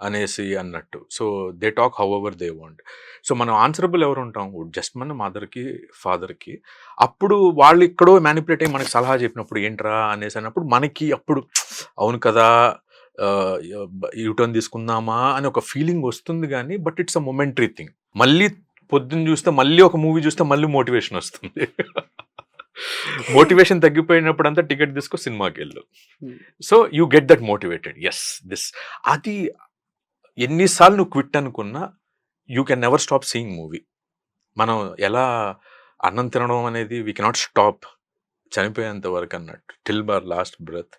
అనేసి అన్నట్టు. So, they talk however they want. So, మనం ఆన్సరబుల్ ఎవరు ఉంటాం? జస్ట్ మన మదర్‌కి, ఫాదర్‌కి. అప్పుడు వాళ్ళు ఎక్కడో మ్యానిపులేట్ అయ్యి మనకి సలహా చెప్పినప్పుడు ఏంట్రా అనేసి అన్నప్పుడు మనకి అప్పుడు అవును కదా! యూటర్న్ తీసుకుందామా అని ఒక ఫీలింగ్ వస్తుంది గానీ but it's a momentary thing. మళ్ళీ పొద్దున్న చూస్తే మళ్ళీ ఒక మూవీ చూస్తే మళ్ళీ మోటివేషన్ వస్తుంది. మోటివేషన్ తగ్గిపోయినప్పుడంతా టికెట్ తీసుకో సినిమాకెళ్ళు. హ్మ్. So, you get that motivated. Yes this అది ఎన్ని సార్లు నువ్వు క్విట్ అనుకున్నా you can never stop seeing movie. మనం ఎలా అన్నం తినడం అనేది వి కెనాట్ స్టాప్ చనిపోయేంత వరకు అన్నట్టు. Till our last breath.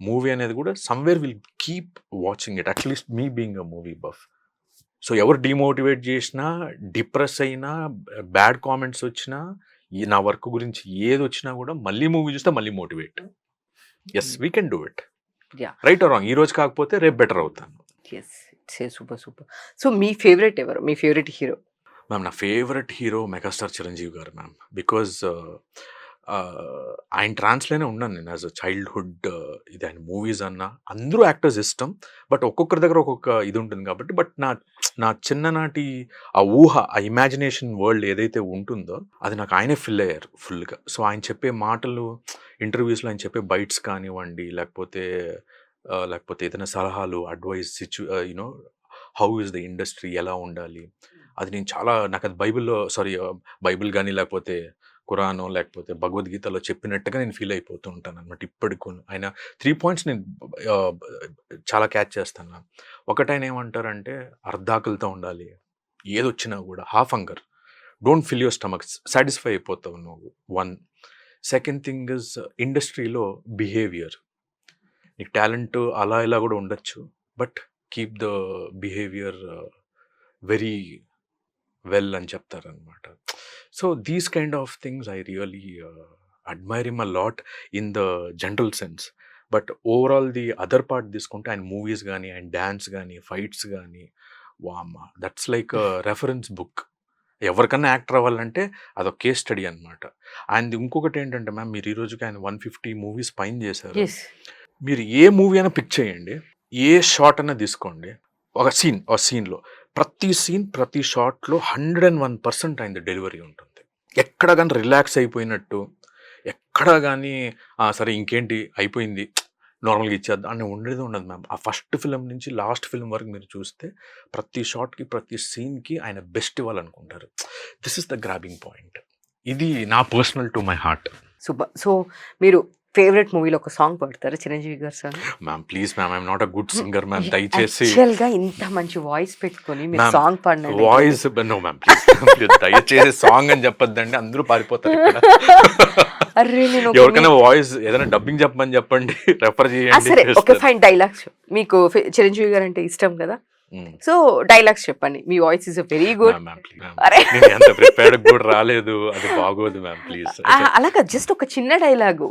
Movie అనేది కూడా somewhere will keep watching it. At least me being a movie buff. So, ఎవరు డీమోటివేట్ చేసినా, డిప్రెస్ అయినా, బ్యాడ్ కామెంట్స్ వచ్చినా, నా వర్క్ గురించి ఏదొచ్చినా కూడా మళ్ళీ మూవీ చూస్తే మళ్ళీ motivate. Yes we can do it. Yeah! Right or wrong ఈ రోజు కాకపోతే రేపు బెటర్ అవుతాను. యెస్. సూపర్. సో, మీ ఫేవరెట్ ఎవరు? మీ ఫేవరెట్ హీరో? మ్యామ్ నా ఫేవరెట్ హీరో మెగాస్టార్ చిరంజీవి గారు మ్యామ్. బికాజ్ ఆయన ట్రాన్స్‌లోనే ఉన్నాను నేను యాస్ ఎ చైల్డ్‌హుడ్. ఇది ఆయన మూవీస్ అన్నా అందరూ యాక్టర్స్ ఇష్టం. బట్ ఒక్కొక్కరి దగ్గర ఒక్కొక్క ఇది ఉంటుంది కాబట్టి బట్ నా చిన్ననాటి ఆ ఊహ, ఆ ఇమాజినేషన్ వరల్డ్ ఏదైతే ఉంటుందో అది నాకు ఆయనే ఫిల్ అయ్యారు ఫుల్‌గా. సో, ఆయన చెప్పే మాటలు ఇంటర్వ్యూస్‌లో ఆయన చెప్పే బైట్స్ కానివ్వండి, లేకపోతే ఏదైనా సలహాలు, advice you know how is the industry ఎలా ఉండాలి? అది నేను చాలా నాకది బైబిల్ గాని లేకపోతే ఖురానో లేకపోతే భగవద్గీతలో చెప్పినట్టుగా నేను ఫీల్ అయిపోతూ ఉంటాననమాట. ఇప్పటికి ఆయన 3 పాయింట్స్ నేను ఆహ్, చాలా క్యాచ్ చేస్తాను. ఒకటాయన ఏమంటారంటే అర్ధాకలితో ఉండాలి. ఏదొచ్చినా కూడా half hunger. Don't fill your stomach. Satisfy అయిపోతావు నువ్వు. 1 సెకండ్ థింగ్ ఇస్ ఇండస్ట్రీలో బిహేవియర్. నీకు టాలెంట్ అలా ఇలా కూడా ఉండొచ్చు. But keep the behaviour very well అని చెప్తారనమాట. So, these kind of things I really admire him a lot in the general sense. But overall the other part తీసుకుంటే ఆయన మూవీస్ గానీ, ఆయన డాన్స్ గానీ, ఫైట్స్ గానీ వామ్మా! That's like reference book. ఎవరికన్నా యాక్టర్ అవ్వాలంటే అదొక కేస్ స్టడీ అనమాట. ఆయనది ఇంకొకటి ఏంటంటే మ్యామ్, మీరు ఈ రోజుకి ఆయన 150 మూవీస్ పైన చేశారు. యెస్. మీరు ఏ మూవీ అయినా పిక్ చేయండి, ఏ షాట్ అన్నా తీసుకోండి, ఒక సీన్లో ప్రతి సీన్ ప్రతి షాట్లో 101% ఆయనది డెలివరీ ఉంటుంది. ఎక్కడ కానీ రిలాక్స్ అయిపోయినట్టు, ఎక్కడ కానీ సరే ఇంకేంటి అయిపోయింది నార్మల్గా ఇచ్చేద్దాం అని ఉండేది ఉండదు మ్యామ్. ఆ ఫస్ట్ ఫిలిం నుంచి లాస్ట్ ఫిలిం వరకు మీరు చూస్తే ప్రతి షాట్కి ప్రతి సీన్కి ఆయన బెస్ట్ ఇవ్వాలనుకుంటారు. This is the grabbing point. ఇది నా personal to my heart. Super. So మీరు ఫేవరెట్ మూవీలో ఒక సాంగ్ పాడతారా Chiranjeevi garu sir? Ma'am please ma'am, I'm not a good singer ma'am, దయచేసి. యాక్చువల్గా ఇంత మంచి వాయిస్ పెట్టుకొని మీరు సాంగ్ పాడినండి. వాయిస్ నో మ్యామ్ ప్లీజ్ దయచేసి సాంగ్ అని చెప్పొద్దండి, అందరూ పారిపోతారు ఇక్కడ. అరే నేను ఎవరికైనా వాయిస్ ఏదైనా డబ్బింగ్ చెప్పమని చెప్పండి, రెఫర్ చేయండి. సరే ఓకే ఫైన్, డైలాగ్స్ మీకు చిరంజీవి గారు అంటే ఇష్టం కదా, సో డైలాగ్స్ చెప్పండి. మీ వాయిస్ ఇస్ వెరీ గుడ్. అరే ఎంత ప్రిపేర్డ్ కూడా రాలేదు, అది బాగోదు మ్యామ్ ప్లీజ్. అలాగా జస్ట్ ఒక చిన్న డైలాగు.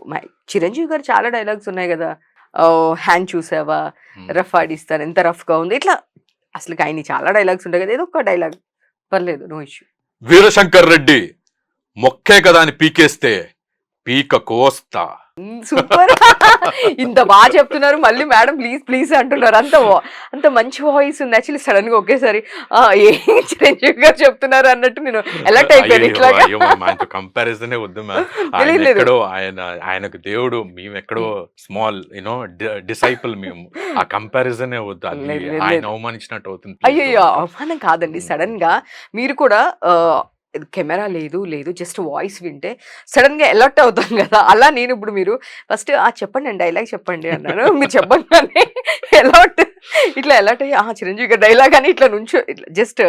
చిరంజీవి గారు చాలా డైలాగ్స్ ఉన్నాయి కదా, హ్యాండ్ చూసావా, రఫ్ ఆడిస్తాను, ఎంత రఫ్ గా ఉంది, ఇట్లా అసలు ఆయన చాలా డైలాగ్స్ ఉంటాయి కదా, ఏదో ఒక డైలాగ్ పర్లేదు, నో ఇష్యూ. వీరశంకర్ రెడ్డి మొక్కే కదా అని పీకేస్తే పీక కోస్తా. సూపర్. ఇంత బాగా చెప్తున్నారు, మళ్ళీ మేడం ప్లీజ్ ప్లీజ్ అంటున్నారు. అంత మంచి వాయిస్ ఉంది. యాక్చువల్లీ సడన్ గా ఒకేసారి ఏ చిరంజీవి గారు చెప్తున్నారు అన్నట్టు నేను అలర్ట్ అయిపోయాను. ఇట్లాగా కంపారిజన్ వద్దు మ్యామ్, ఎక్కడో ఆయనకు దేవుడు, మేము ఎక్కడో స్మాల్ యూనో డిసైపుల్ మేము. ఆ కంపారిజన్ వద్దు, అది ఆయన అవమానించినట్టు అవుతుంది. అయ్యో అవమానం కాదండి. సడన్ గా మీరు కూడా కెమెరా లేదు జస్ట్ వాయిస్ వింటే సడన్ గా అలర్ట్ అవుతాం కదా, అలా నేను ఇప్పుడు మీరు ఫస్ట్ చెప్పండి అండి డైలాగ్ చెప్పండి అన్నాను, మీరు చెప్పండి ఇట్లా అలర్ట్ అయ్యి చిరంజీవి గారి డైలాగ్ అని ఇట్లా నుంచో ఇట్లా జస్ట్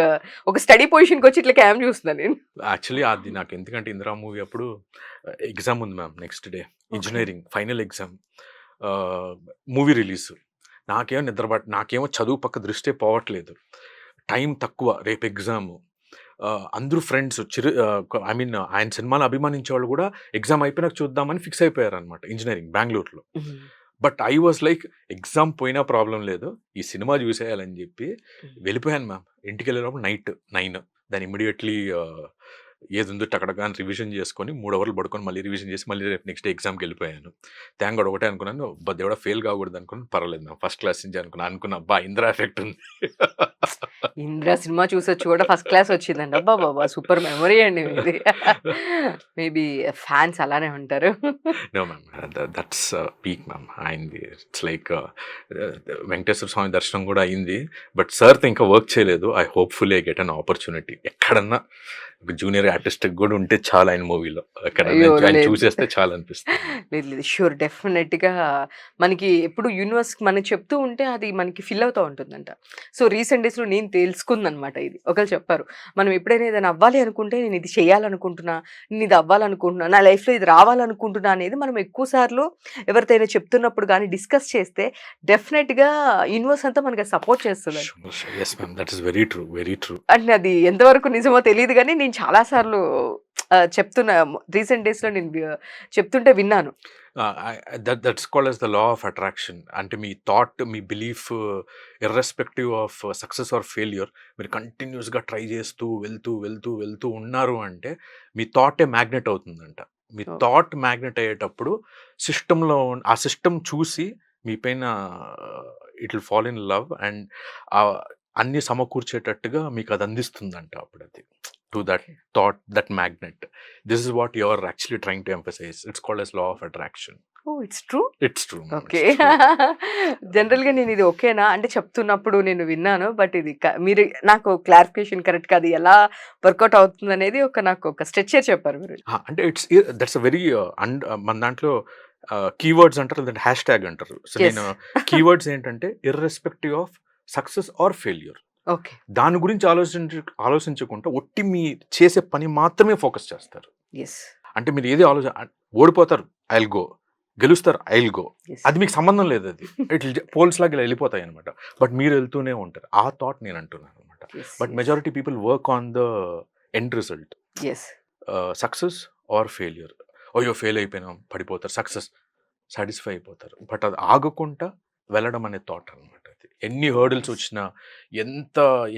ఒక స్టడీ పొజిషన్కి వచ్చి ఇట్లా క్యామ్ చూస్తున్నాను నేను. యాక్చువల్లీ అది నాకు ఎందుకంటే ఇందిరా మూవీ అప్పుడు ఎగ్జామ్ ఉంది ma'am, next day engineering final exam, movie release. నాకేమో చదువు పక్క దృష్టి పోవట్లేదు, టైం తక్కువ, రేపు ఎగ్జామ్. అందరూ ఫ్రెండ్స్ ఆయన సినిమాలు అభిమానించే వాళ్ళు కూడా ఎగ్జామ్ అయిపోయినాక చూద్దామని ఫిక్స్ అయిపోయారు అనమాట, ఇంజనీరింగ్ బెంగళూరులో. But I was like exam పోయినా ప్రాబ్లం లేదు, ఈ సినిమా చూసేయాలని చెప్పి వెళ్ళిపోయాను మ్యామ్. ఇంటికి వెళ్ళేటప్పుడు నైట్ 9, దాన్ని ఇమీడియట్లీ ఏది ఉందో అక్కడ కానీ రివిజన్ చేసుకొని 3 అవర్లు పడుకొని మళ్ళీ రివిజన్ చేసి మళ్ళీ రేపు నెక్స్ట్ డే ఎగ్జామ్కి వెళ్ళిపోయాను. థ్యాంక్ గాడ్ ఒకటే అనుకున్నాను, దేవుడా ఫెయిల్ కాకూడదు అనుకున్నాను, పర్వాలేదు మ్యామ్ ఫస్ట్ క్లాస్ నుంచి అనుకున్నా అబ్బా ఇంద్రా ఎఫెక్ట్ ఉంది. ఇంద్రా సినిమా చూసొచ్చు కూడా ఫస్ట్ క్లాస్ వచ్చిందండి. అబ్బా బాబా సూపర్ మెమరీ అండి మీది. మేబీ ఫ్యాన్స్ అలానే ఉంటారు. No ma'am, that's peak ma'am. అయింది ఇట్స్ లైక్ వెంకటేశ్వర స్వామి దర్శనం కూడా అయింది, బట్ సార్తో ఇంకా వర్క్ చేయలేదు. I hopefully I get an opportunity. ఎక్కడన్నా జూనియర్ ఆర్టిస్ట్ కూడా ఉంటే చాలా ఆయన మూవీలో, ఎక్కడ చూసేస్తే చాలా అనిపిస్తుంది. లేదు షూర్ డెఫినెట్ గా మనకి ఎప్పుడు యూనివర్స్ మనం చెప్తూ ఉంటే అది మనకి ఫిల్ అవుతూ ఉంటుందంట. సో రీసెంట్ డేస్ లో నేను తెలుసుకుందనమాట ఇది. ఒకరు చెప్పారు, మనం ఎప్పుడైనా ఏదైనా అవ్వాలి అనుకుంటే నేను ఇది చేయాలనుకుంటున్నా, నేను ఇది అవ్వాలనుకుంటున్నా, నా లైఫ్ లో ఇది రావాలనుకుంటున్నా అనేది మనం ఎక్కువ సార్లు ఎవరితోనైనా చెప్తున్నప్పుడు కానీ డిస్కస్ చేస్తే డెఫినెట్ గా యూనివర్స్ అంతా మనకి సపోర్ట్ చేస్తుంది. Very true, very true. అంటే అది ఎంతవరకు నిజమో తెలియదు కానీ నేను చాలా సార్లు చెప్తున్నా, రీసెంట్ డేస్ లో నేను చెప్తుంటే విన్నాను. That's called as the law of attraction. అంటే మీ థాట్, మీ belief irrespective of success or failure, మీరు కంటిన్యూస్గా ట్రై చేస్తూ వెళ్తూ ఉన్నారు అంటే మీ థాటే మ్యాగ్నెట్ అవుతుందంట. మీ థాట్ మ్యాగ్నెట్ అయ్యేటప్పుడు సిస్టంలో ఆ సిస్టమ్ చూసి మీ పైన it will fall in love and అన్ని సమకూర్చేటట్టుగా మీకు అది అందిస్తుందంట. అప్పుడు అది to that thought, that magnet. This is what you're actually trying to emphasize. It's called as law of attraction. Oh, it's true? It's true. Okay. జనరల్గా నేను ఇది ఓకేనా అంటే చెప్తున్నప్పుడు నేను విన్నాను, బట్ ఇది మీరు నాకు క్లారిఫికేషన్ కరెక్ట్గా అది ఎలా వర్కౌట్ అవుతుంది అనేది నాకు ఒక స్ట్రెచ్చర్ చెప్పారు మీరు. అంటే దట్స్ అ వెరీ మన దాంట్లో కీవర్డ్స్ అంటారు, దాంట్లో హ్యాష్ ట్యాగ్ అంటారు. సో నేను కీవర్డ్స్ ఏంటంటే irrespective of success or failure. Okay. దాని గురించి ఆలోచించకుండా ఒట్టి మీ చేసే పని మాత్రమే ఫోకస్ చేస్తారు. అంటే మీరు ఏది ఓడిపోతారు ఐ విల్ గో, గెలుస్తారు ఐ విల్ గో, అది మీకు సంబంధం లేదు, అది ఇట్లా పోల్స్ లాగా వెళ్ళిపోతాయి అనమాట. బట్ మీరు వెళ్తూనే ఉంటారు. ఆ థాట్ నేను అంటున్నాను అనమాట. But majority people work on the end result, success or failure. అయ్యో ఫెయిల్ అయిపోయినాం పడిపోతారు, సక్సెస్ సాటిస్ఫై అయిపోతారు. బట్ అది ఆగకుండా వెళ్ళడం అనే థాట్ అనమాట. అది ఎన్ని హర్డిల్స్ వచ్చినా,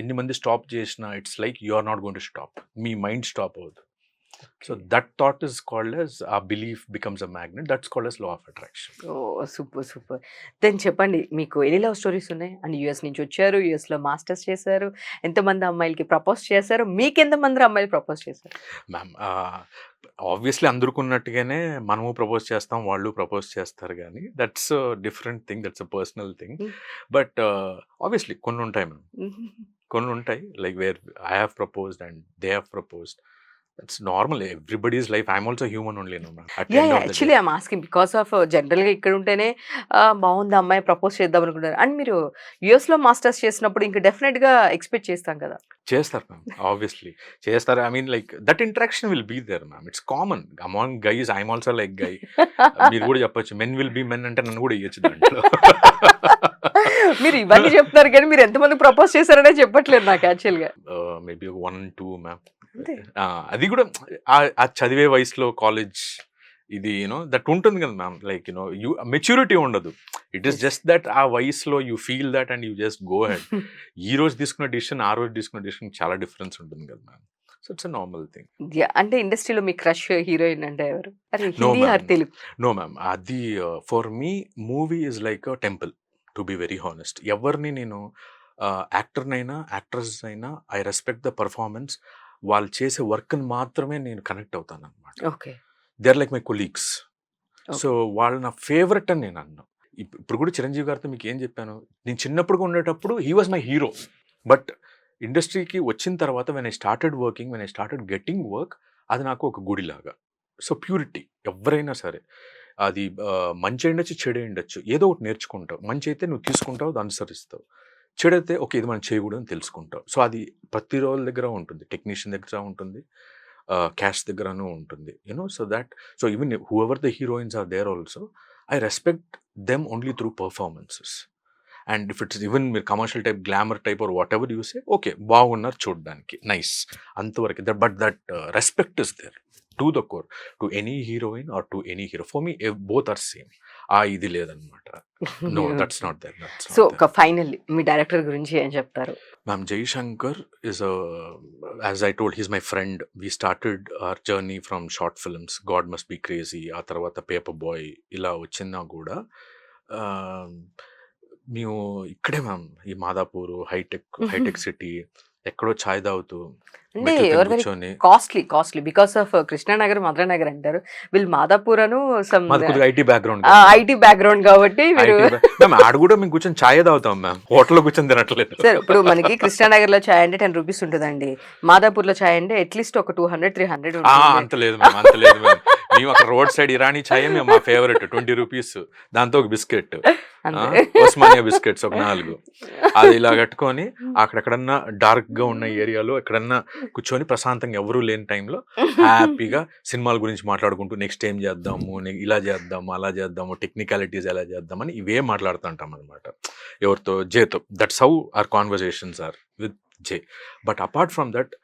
ఎన్ని మంది స్టాప్ చేసినా, it's like you are not going to stop. మీ మైండ్ స్టాప్ అవ్వదు. So that thought is called as a belief becomes a magnet. That's called as law of attraction. Oh! Super. Super. Then చెప్పండి మీకు ఎన్ని love stories ఉన్నాయి? And US నుంచి వచ్చారు. యూఎస్‌లో masters చేశారు. ఎంతమంది అమ్మాయిలకి ప్రపోజ్ చేశారు? మీకెంతమంది అమ్మాయిలు ప్రపోజ్ చేశారు? మ్యామ్ ఆబ్వియస్లీ అందరికున్నట్టుగానే మనము ప్రపోజ్ చేస్తాం, వాళ్ళు ప్రపోజ్ చేస్తారు గానీ that's different thing, that's a personal thing. Hmm. But obviously కొన్ని ఉంటాయి మ్యామ్. హుహుహు. కొన్ని ఉంటాయి like where I have proposed and they have proposed. That's normal. Everybody's life. I'm also human only no ma'am. At the end of the day. Actually I'm asking because of జనరల్‌గా ఇక్కడ ఉంటేనే బావుంది అమ్మాయి propose చేద్దాం అనుకుంటారు. And మీరు యూఎస్‌లో masters చేసినప్పుడు ఇంక డెఫినిట్‌గా ఎక్స్‌పెక్ట్ చేస్తాం కదా! చేస్తారు మ్యామ్. ఆబ్వియస్లీ చేస్తారు. I mean like that interaction will be there ma'am. It's common among guys. I'm also like guy. మీరు కూడా చెప్పొచ్చు మెన్ విల్ బీ మెన్ అంటే నన్ను కూడా ఇయ్యొచ్చు దాంట్లో. మీరు ఇవన్నీ చెప్తున్నారు కానీ మీరు ఎంతమందికి ప్రపోజ్ చేశారనే చెప్పట్లేదు నాకు యాక్చువల్‌గా. Maybe 1, 2 ma'am. అంతే. అది కూడా ఆ చదివే వయసులో కాలేజ్ ఇది దట్ ఉంటుంది కదా మ్యామ్. లైక్ మెచ్యూరిటీ ఉండదు. It is yes. Just that ఆ వయసులో you feel that and you just go head. ఈ రోజు తీసుకున్న డిసిషన్ ఆ రోజు తీసుకున్న డిసిషన్ చాలా డిఫరెన్స్ ఉంటుంది కదా ma'am. So it's a normal thing. Yeah! అంటే ఇండస్ట్రీలో మీ క్రష్ హీరోయిన్ అంటే ఎవరు? అరే no Hindi or ma'am. Telugu? No ma'am. అది for me movie is like a temple, to be very honest. ఎవరిని నేను యాక్టర్నైనా యాక్ట్రెస్ అయినా ఐ రెస్పెక్ట్ ద పర్ఫార్మెన్స్. వాళ్ళు చేసే వర్క్ని మాత్రమే నేను కనెక్ట్ అవుతాను అనమాట. Okay. They are like my colleagues. So okay. వాళ్ళు నా ఫేవరెట్ అని నేను అన్నాను. ఇప్పుడు కూడా చిరంజీవి గారితో మీకు ఏం చెప్పాను, నేను చిన్నప్పుడు ఉండేటప్పుడు he was my hero. But ఇండస్ట్రీకి వచ్చిన తర్వాత when I started working, when I started getting work, అది నాకు ఒక గుడిలాగా. సో ప్యూరిటీ ఎవరైనా సరే అది మంచి ఉండొచ్చు, చెడు ఉండొచ్చు, ఏదో ఒకటి నేర్చుకుంటావు. మంచి అయితే నువ్వు తీసుకుంటావు, అది అనుసరిస్తావు. చెడైతే ఓకే ఇది మనం చేయకూడదు అని తెలుసుకుంటావు. సో అది ప్రతి రోజు దగ్గర ఉంటుంది, టెక్నీషియన్ దగ్గర ఉంటుంది, క్యాష్ దగ్గరను ఉంటుంది. So that so even whoever the heroines are there also I respect them only through performances. And if it's even మీరు commercial type, glamour type or whatever you say, okay బాగున్నారు చూడడానికి, nice, అంతవరకు. But that respect is there to the core, to any heroine or to any hero. For me both are same. ఇది లేదనమాట. No that's not there. So ఒక finally మీ director గురించి ఏం చెప్తారు? Ma'am, Jaishankar is as I told, he's my friend. We started our journey from short films, God Must Be Crazy, ఆ తర్వాత paper boy, ఇలా వచ్చినా కూడా మేము ఇక్కడే మ్యామ్, ఈ మాదాపూర్ హైటెక్ సిటీ ఎక్కడో ఛాయ్ తాగుతూ అంటే మెట్ల ఎవరు కూర్చొని. Costly because of Krishna Nagar Madhuranagar అంటారు. వీళ్ళు మాదాపూర్ అను సమ్ మాది కొద్దిగా ఐటీ బ్యాక్గ్రౌండ్. ఐటీ బ్యాక్గ్రౌండ్ కాబట్టి మీరు మ్యామ్ ఆడ కూడా మేము కూర్చొని ఛాయ్ తాగుతాం మ్యామ్, హోటల్లో కూర్చొని తినట్లేదు. సార్ ఇప్పుడు మనకి కృష్ణానగర్ లో చాయ్ అంటే 10 రూపీస్ ఉంటుందండి. మాదాపూర్ లో చాయ్ అంటే అట్లీస్ట్ ఒక 200, 300 ఉంటుంది. అంత లేదు మ్యామ్, అంత లేదు మ్యామ్. మేము అక్కడ రోడ్ సైడ్ ఇరానీ ఛాయ్ మేము మా ఫేవరెట్, 20 రూపీస్, దాంతో ఒక బిస్కెట్, అంతే. ఉస్మానియా బిస్కెట్స్ ఒక 4, అది ఇలా కట్టుకొని అక్కడెక్కడన్నా డార్క్ గా ఉన్న ఏరియాలో ఎక్కడన్నా కూర్చొని ప్రశాంతంగా ఎవరూ లేని టైంలో హ్యాపీగా సినిమాల గురించి మాట్లాడుకుంటూ నెక్స్ట్ ఏం చేద్దాము, ఇలా చేద్దాము, అలా చేద్దాము, టెక్నికాలిటీస్ ఎలా చేద్దామని ఇవే మాట్లాడుతుంటాం అనమాట ఎవరితో, జేతో. That's how our conversations are with Jay. But apart from that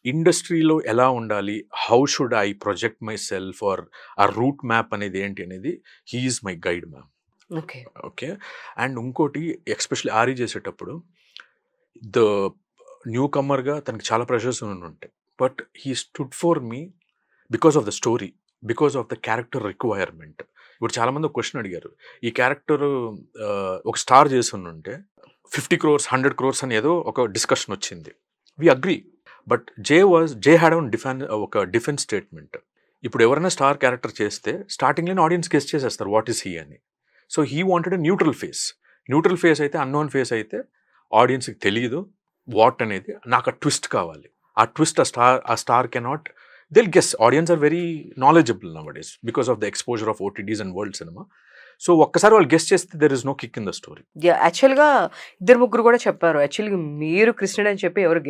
ఇండస్ట్రీలో ఎలా ఉండాలి, how should I project myself, or ఆ రూట్ మ్యాప్ అనేది ఏంటి అనేది, he is my guide ma'am. Okay. Okay. And ఇంకోటి ఎస్పెషల్లీ ఆరీ చేసేటప్పుడు ద న్యూ కమ్మర్గా తనకి చాలా ప్రెషర్స్ ఉంటాయి. But he stood for me because of the story, because of the character requirement. ఇప్పుడు చాలామంది ఒక క్వశ్చన్ అడిగారు, ఈ క్యారెక్టర్ ఒక స్టార్ చేసి ఉంటే 50 crores 100 crores అని ఏదో ఒక డిస్కషన్ వచ్చింది. We agree. But J had ఒక డిఫెన్స్ స్టేట్మెంట్. ఇప్పుడు ఎవరైనా స్టార్ క్యారెక్టర్ చేస్తే స్టార్టింగ్లోనే ఆడియన్స్ గెస్ చేసేస్తారు వాట్ ఈస్ హీ అని. So he wanted a neutral face అయితే, అన్నోన్ ఫేస్ అయితే ఆడియన్స్కి తెలియదు వాట్ అనేది. నాకు ఆ ట్విస్ట్ కావాలి. ఆ ట్విస్ట్ ఆ స్టార్ కెనాట్, దిల్ guess. Audience are very knowledgeable nowadays because of the exposure of OTTs and world cinema. So ఒక్కసారి వాళ్ళు గెస్ చేస్తే there is no kick in the story. యాక్చువల్గా 2-3 కూడా చెప్పారు. యాక్చువల్గా మీరు కృష్ణుడు అని చెప్పి ఎవరు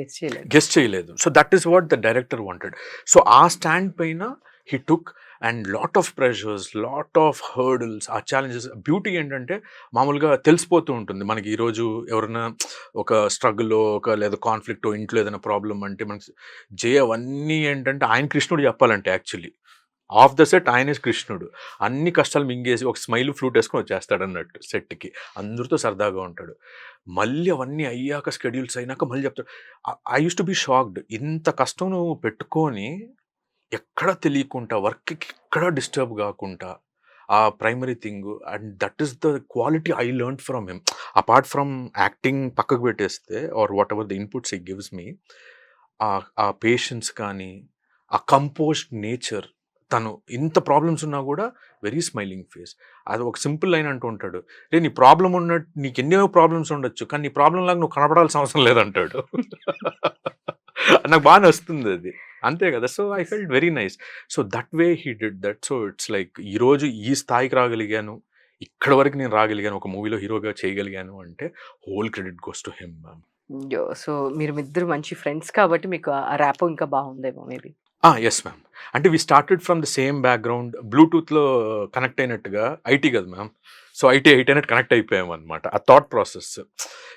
గెస్ చేయలేదు. So that is what the director wanted. So ఆ స్టాండ్ పైన he took, and lot of pressures, lot of hurdles, ఆ ఛాలెంజెస్. బ్యూటీ ఏంటంటే మామూలుగా తెలిసిపోతూ ఉంటుంది మనకి. ఈరోజు ఎవరైనా ఒక స్ట్రగుల్లో లేదా కాన్ఫ్లిక్ట్, ఇంట్లో ఏదైనా ప్రాబ్లం అంటే మనకి అవన్నీ ఏంటంటే ఆయన కృష్ణుడు చెప్పాలంటే యాక్చువల్లీ ఆఫ్ ద సెట్ ఆయనే కృష్ణుడు. అన్ని కష్టాలు మింగేసి ఒక స్మైల్ ఫ్లూట్ వేసుకొని వచ్చేస్తాడు అన్నట్టు సెట్‌కి. అందరితో సరదాగా ఉంటాడు. మళ్ళీ అవన్నీ అయ్యాక స్కెడ్యూల్స్ అయినాక మళ్ళీ చెప్తాడు. I used to be shocked. ఇంత కష్టం నువ్వు పెట్టుకొని ఎక్కడ తెలియకుండా వర్క్‌కి ఎక్కడ డిస్టర్బ్ గాకుండా ఆ primary thing and that is the quality I learned from him. Apart from acting పక్కకు పెట్టేస్తే or whatever the inputs he gives me, ఆ పేషెన్స్ కానీ, ఆ కంపోజ్డ్ నేచర్, తను ఇంత ప్రాబ్లమ్స్ ఉన్నా కూడా వెరీ స్మైలింగ్ ఫేస్. అది ఒక సింపుల్ లైన్ అంటూ ఉంటాడు, రే నీ ప్రాబ్లం ఉన్నట్టు నీకు ఎన్నో ప్రాబ్లమ్స్ ఉండొచ్చు కానీ నీ ప్రాబ్లం లాగా నువ్వు కనపడాల్సిన అవసరం లేదంటాడు. నాకు బాగా నచ్చుతుంది అది, అంతే కదా. So I felt very nice. So that way he did that. So it's like ఈరోజు ఈ స్థాయికి రాగలిగాను, ఇక్కడ వరకు నేను రాగలిగాను, ఒక మూవీలో హీరోగా చేయగలిగాను అంటే whole credit goes to him ma'am. So మీరు ఇద్దరు మంచి ఫ్రెండ్స్ కాబట్టి మీకు ఆ ర్యాపో ఇంకా బాగుందేమో మేబీ. Yes ma'am. అంటే we started from the same background. బ్లూటూత్లో కనెక్ట్ అయినట్టుగా, ఐటీ కదా మ్యామ్, సో ఐటీ అయినట్టు కనెక్ట్ అయిపోయాం అనమాట. ఆ థాట్ ప్రాసెస్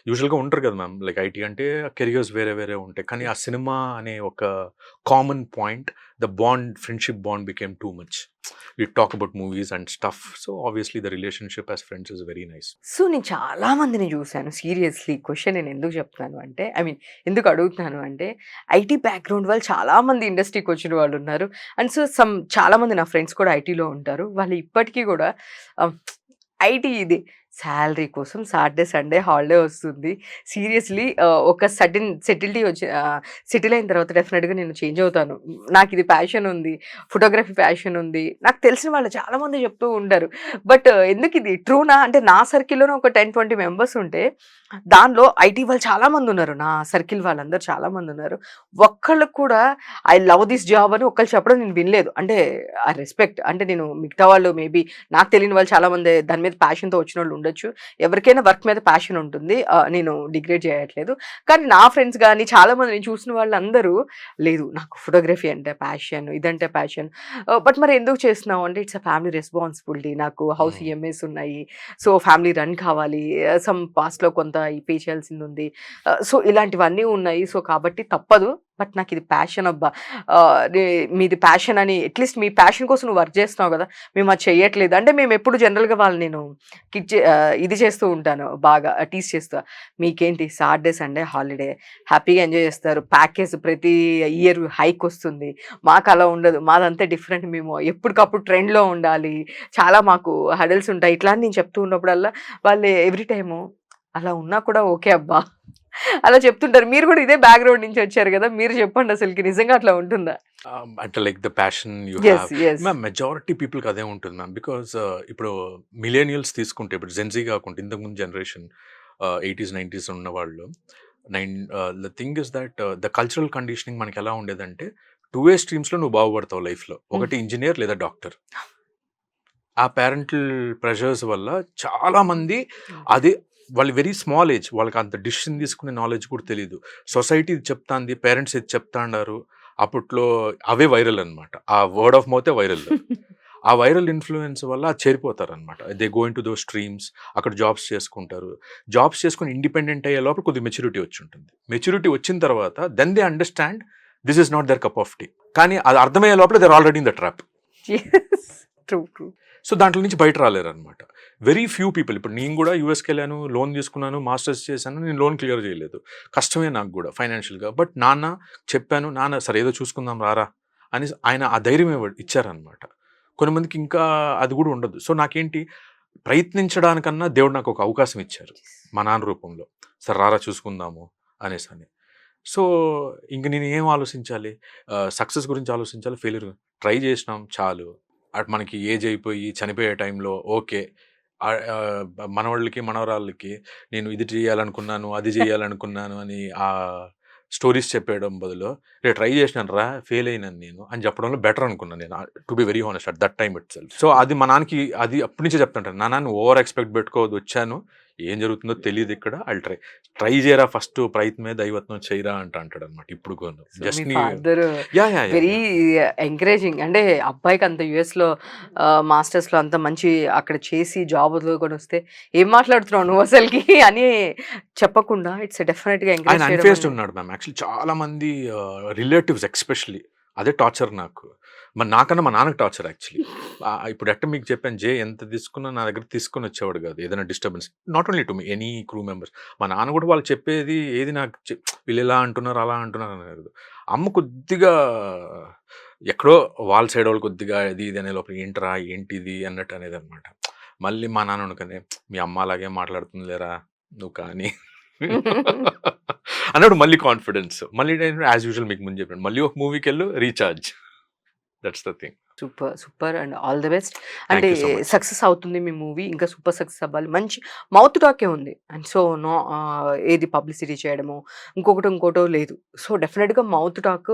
యూజువల్గా ఉంటారు కదా మ్యామ్, లైక్ ఐటీ అంటే కెరియర్స్ వేరే వేరే ఉంటాయి, కానీ ఆ సినిమా అనే ఒక common point, the bond, friendship bond became too much. We talk about movies and stuff. So obviously the relationship as friends is very nice. So నేను చాలా మందిని చూశాను. సీరియస్లీ క్వశ్చన్ నేను ఎందుకు చెప్తున్నాను అంటే, ఐ మీన్ ఎందుకు అడుగుతున్నాను అంటే, ఐటీ బ్యాక్గ్రౌండ్ వాళ్ళు చాలా మంది ఇండస్ట్రీకి వచ్చిన వాళ్ళు ఉన్నారు. అండ్ సో చాలా మంది నా ఫ్రెండ్స్ కూడా ఐటీలో ఉంటారు. వాళ్ళు ఇప్పటికీ కూడా ఐటీ ఇది శాలరీ కోసం సాటర్డే సండే హాలిడే వస్తుంది. సీరియస్లీ ఒక సెటిల్ అయిన తర్వాత డెఫినెట్గా నేను చేంజ్ అవుతాను. నాకు ఇది ప్యాషన్ ఉంది, ఫోటోగ్రఫీ ప్యాషన్ ఉంది. నాకు తెలిసిన వాళ్ళు చాలామంది చెప్తూ ఉంటారు. బట్ ఎందుకు ఇది ట్రూనా అంటే, నా సర్కిల్లోనే ఒక 10-20 మెంబర్స్ ఉంటే దానిలో ఐటీ వాళ్ళు చాలామంది ఉన్నారు. నా సర్కిల్ వాళ్ళందరూ చాలామంది ఉన్నారు. ఒక్కళ్ళకు కూడా ఐ లవ్ దిస్ జాబ్ అని ఒక్కళ్ళు చెప్పడం నేను వినలేదు. అంటే ఐ రెస్పెక్ట్, అంటే నేను మిగతా వాళ్ళు మేబీ నాకు తెలియని వాళ్ళు చాలామంది దాని మీద ప్యాషన్తో వచ్చిన వాళ్ళు ఉండొచ్చు. ఎవరికైనా వర్క్ మీద ప్యాషన్ ఉంటుంది, నేను డిగ్రేడ్ చేయట్లేదు. కానీ నా ఫ్రెండ్స్ కానీ చాలామంది నేను చూసిన వాళ్ళందరూ లేదు నాకు ఫోటోగ్రఫీ అంటే ప్యాషన్, ఇదంటే ప్యాషన్. బట్ మరి ఎందుకు చేస్తున్నావు అంటే, ఇట్స్ అ ఫ్యామిలీ రెస్పాన్సిబిలిటీ, నాకు హౌస్ ఈఎంఐస్ ఉన్నాయి, సో ఫ్యామిలీ రన్ కావాలి, సమ్ పాస్ట్లో కొంత పే చేయాల్సింది ఉంది, సో ఇలాంటివన్నీ ఉన్నాయి, సో కాబట్టి తప్పదు. బట్ నాకు ఇది ప్యాషన్ అబ్బా, మీది ప్యాషన్ అని అట్లీస్ట్ మీ ప్యాషన్ కోసం నువ్వు వర్క్ చేస్తున్నావు కదా, మేము అది చెయ్యట్లేదు అంటే. మేము ఎప్పుడు జనరల్గా వాళ్ళు నేను ఇది చేస్తూ ఉంటాను, బాగా టీస్ చేస్తా. మీకేంటి సాటర్డే సండే హాలిడే, హ్యాపీగా ఎంజాయ్ చేస్తారు, ప్యాకేజ్ ప్రతి ఇయర్ హైక్ వస్తుంది, మాకు అలా ఉండదు, మాదంతా డిఫరెంట్, మేము ఎప్పటికప్పుడు ట్రెండ్లో ఉండాలి, చాలా మాకు హడల్స్ ఉంటాయి, ఇట్లా అని నేను చెప్తూ ఉన్నప్పుడల్లా వాళ్ళు ఎవ్రీ టైము అలా ఉన్నా కూడా ఓకే అబ్బా అలా చెప్తుంటారు. మీరు కూడా ఇదే బ్యాక్గ్రౌండ్ నుంచి వచ్చారు కదా, మీరు చెప్పండి అసలుకి నిజంగా అట్లా ఉంటుందా? అంటే like the passion you Yes, have yes. Ma'am, majority పీపుల్కి అదే ఉంటుంది మ్యామ్. బికాజ్ ఇప్పుడు మిలేనియల్స్ తీసుకుంటే, ఇప్పుడు జెన్జీ కాకుండా ఇంతకుముందు జనరేషన్ 80s 90s ఉన్న వాళ్ళు, the thing is that the cultural conditioning మనకి ఎలా ఉండేదంటే, 2 స్ట్రీమ్స్లో నువ్వు బాగుపడతావు లైఫ్లో, ఒకటి ఇంజనీర్ లేదా డాక్టర్. ఆ పేరెంటల్ ప్రెషర్స్ వల్ల చాలా మంది అదే, వాళ్ళు వెరీ స్మాల్ ఏజ్, వాళ్ళకి అంత డిసిషన్ తీసుకునే నాలెడ్జ్ కూడా తెలియదు. సొసైటీ ఇది చెప్తాంది, పేరెంట్స్ ఇది చెప్తా అన్నారు. అప్పట్లో అవే వైరల్ అనమాట, ఆ వర్డ్ ఆఫ్ మౌతే వైరల్. ఆ వైరల్ ఇన్ఫ్లుయెన్స్ వల్ల చేరిపోతారనమాట. They go into those streams, అక్కడ జాబ్స్ చేసుకుంటారు. జాబ్స్ చేసుకుని ఇండిపెండెంట్ అయ్యే లోపల కొద్దిగా మెచ్యూరిటీ వచ్చి ఉంటుంది. మెచ్యూరిటీ వచ్చిన తర్వాత then they understand this is not their cup of tea. కానీ అది అర్థమయ్యే లోపల they are already in the trap. True. So దాంట్లో నుంచి బయట రాలేరు అనమాట. Very few people. ఇప్పుడు నేను కూడా యూఎస్కి వెళ్ళాను, లోన్ తీసుకున్నాను, మాస్టర్స్ చేశాను, నేను లోన్ క్లియర్ చేయలేదు, కష్టమే నాకు కూడా ఫైనాన్షియల్గా. బట్ నాన్న చెప్పాను, నాన్న సరే ఏదో చూసుకుందాం రారా అని ఆయన ఆ ధైర్యం ఇచ్చారనమాట. కొంతమందికి ఇంకా అది కూడా ఉండదు. సో నాకేంటి, ప్రయత్నించడానికన్నా దేవుడు నాకు ఒక అవకాశం ఇచ్చారు మా నాన్న రూపంలో, సరే రారా చూసుకుందాము అనేసి అని. సో ఇంక నేను ఏం ఆలోచించాలి, సక్సెస్ గురించి ఆలోచించాలి, ఫెయిల్యూర్ ట్రై చేసినాం చాలు. అటు మనకి ఏజ్ అయిపోయి చనిపోయే టైంలో ఓకే, మనవాళ్ళకి మనవరాళ్ళకి నేను ఇది చేయాలనుకున్నాను, అది చేయాలనుకున్నాను అని ఆ స్టోరీస్ చెప్పేయడం బదులు, రేపు ట్రై చేసినాను రా, ఫెయిల్ అయినాను నేను అని చెప్పడంలో బెటర్ అనుకున్నాను నేను, to be very honest at that time it self. So అది మా నాన్నకి అది అప్పటి నుంచే చెప్తుంటాను, నాన్న ఓవర్ ఎక్స్పెక్ట్ పెట్టుకోవద్దు, వచ్చాను ఏం జరుగుతుందో తెలియదు ఇక్కడ, అది ట్రై చేయరా, ఫస్ట్ ప్రయత్నమే దైవత్వం చేయరా అంటాడు అనమాట. ఇప్పుడు జస్ట్ వెరీ ఎంకరేజింగ్. అంటే అబ్బాయికి అంత యుఎస్లో మాస్టర్స్లో అంత మంచి అక్కడ చేసి జాబ్ వదులుకొని వస్తే ఏం మాట్లాడుతున్నావు నువ్వు అసలుకి అని చెప్పకుండా ఇట్స్ డెఫినెట్గా ఆయన ఎంకరేజ్ అన్ఫేస్డ్ చేయడం. ఉన్నాడు మ్యామ్. యాక్చువల్లీ చాలా మంది రిలేటివ్స్ ఎక్స్పెషల్లీ అదే టార్చర్ నాకు. మరి నాకన్నా మా నాన్నకి టార్చర్ యాక్చువల్లీ. ఇప్పుడు ఎట్ట మీకు చెప్పాను, జే ఎంత తీసుకున్నా నా దగ్గర తీసుకొని వచ్చేవాడు కాదు ఏదైనా disturbance. Not only to me, any crew members. మా నాన్న కూడా వాళ్ళు చెప్పేది ఏది నాకు వీళ్ళు ఇలా అంటున్నారు అలా అంటున్నారు అనేది. అమ్మ కొద్దిగా ఎక్కడో వాళ్ళ సైడ్ వాళ్ళు కొద్దిగా ఇది ఇది అనే లోపల ఏంట్రా ఏంటిది అన్నట్టు అనేది అనమాట. మళ్ళీ మా నాన్న అనుకునే మీ అమ్మ అలాగే మాట్లాడుతుంది లేరా నువ్వు కానీ అన్నాడు. మళ్ళీ కాన్ఫిడెన్స్, మళ్ళీ యాజ్ యూజువల్ మీకు ముందు చెప్పాను, మళ్ళీ ఒక మూవీకి వెళ్ళు recharge. That's the thing. Super super and all the best. Thank అంటే యూ సో మచ్. సక్సెస్ అవుతుంది మీ మూవీ, ఇంకా సూపర్ సక్సెస్ అవ్వాలి. మంచి మౌత్ టాకే ఉంది అండ్ సో నో ఏది పబ్లిసిటీ చేయడమో ఇంకోటో లేదు. సో డెఫినెట్గా మౌత్ టాక్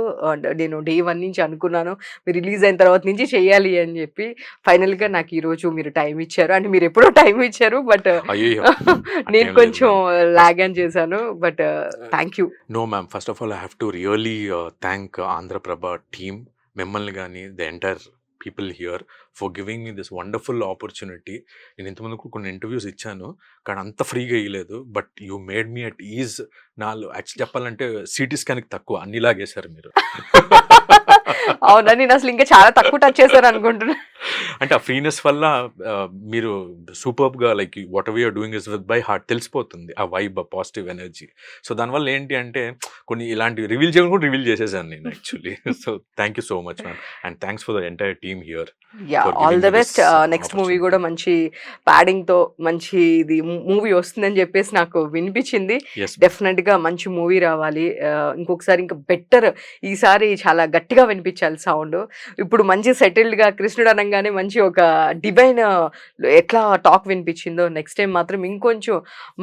నేను డే 1 నుంచి అనుకున్నాను మీరు రిలీజ్ అయిన తర్వాత నుంచి చేయాలి అని చెప్పి. ఫైనల్గా నాకు ఈరోజు మీరు టైం ఇచ్చారు, అంటే మీరు ఎప్పుడో టైం ఇచ్చారు బట్ అయ్యో నేను అట్లేం లేదు కొంచెం మ్యామ్. లాగ్ అని చేశాను but thank you. No ma'am, first of all I have to really thank Andhraprabha team, మిమ్మల్ని కానీ the entire people here for giving me this wonderful opportunity. నేను ఇంతమందికి కొన్ని ఇంటర్వ్యూస్ ఇచ్చాను కానీ అంత ఫ్రీగా ఇవ్వలేదు, but you made me at ease. Actual చెప్పాలంటే సిటీ స్కాన్కి తక్కువ అన్ని లాగేశారు మీరు. అవునా, నేను అసలు ఇంకా చాలా తక్కువ టచ్ చేశాను అనుకుంటున్నా. అంటే ఆ ఫ్రీనెస్ వల్ల మీరు సూపర్బ్గా like whatever you're doing is with by heart తెలిసిపోతుంది, ఆ వైబ్, ఆ పాజిటివ్ ఎనర్జీ. సో దానివల్ల ఏంటి అంటే కొన్ని ఇలాంటివి రివీల్ చేయడం కూడా రివీల్ చేసేసాను నేను actually. So thank you so much ma'am and thanks for the entire team here. Yeah, for all giving the me this best. Next movie opportunity. కూడా మంచి ప్యాడింగ్తో మంచి ఇది మూవీ వస్తుందని చెప్పేసి నాకు వినిపించింది. Yes, డెఫినెట్గా మంచి మూవీ రావాలి. ఇంకొకసారి ఇంకా బెటర్, ఈసారి చాలా గట్టిగా వినిపించాలి సౌండ్. ఇప్పుడు మంచి సెటిల్డ్గా కృష్ణుడు అనగానే మంచి ఒక డివైన్ ఎట్లా టాక్ వినిపించిందో, నెక్స్ట్ టైం మాత్రం ఇంకొంచెం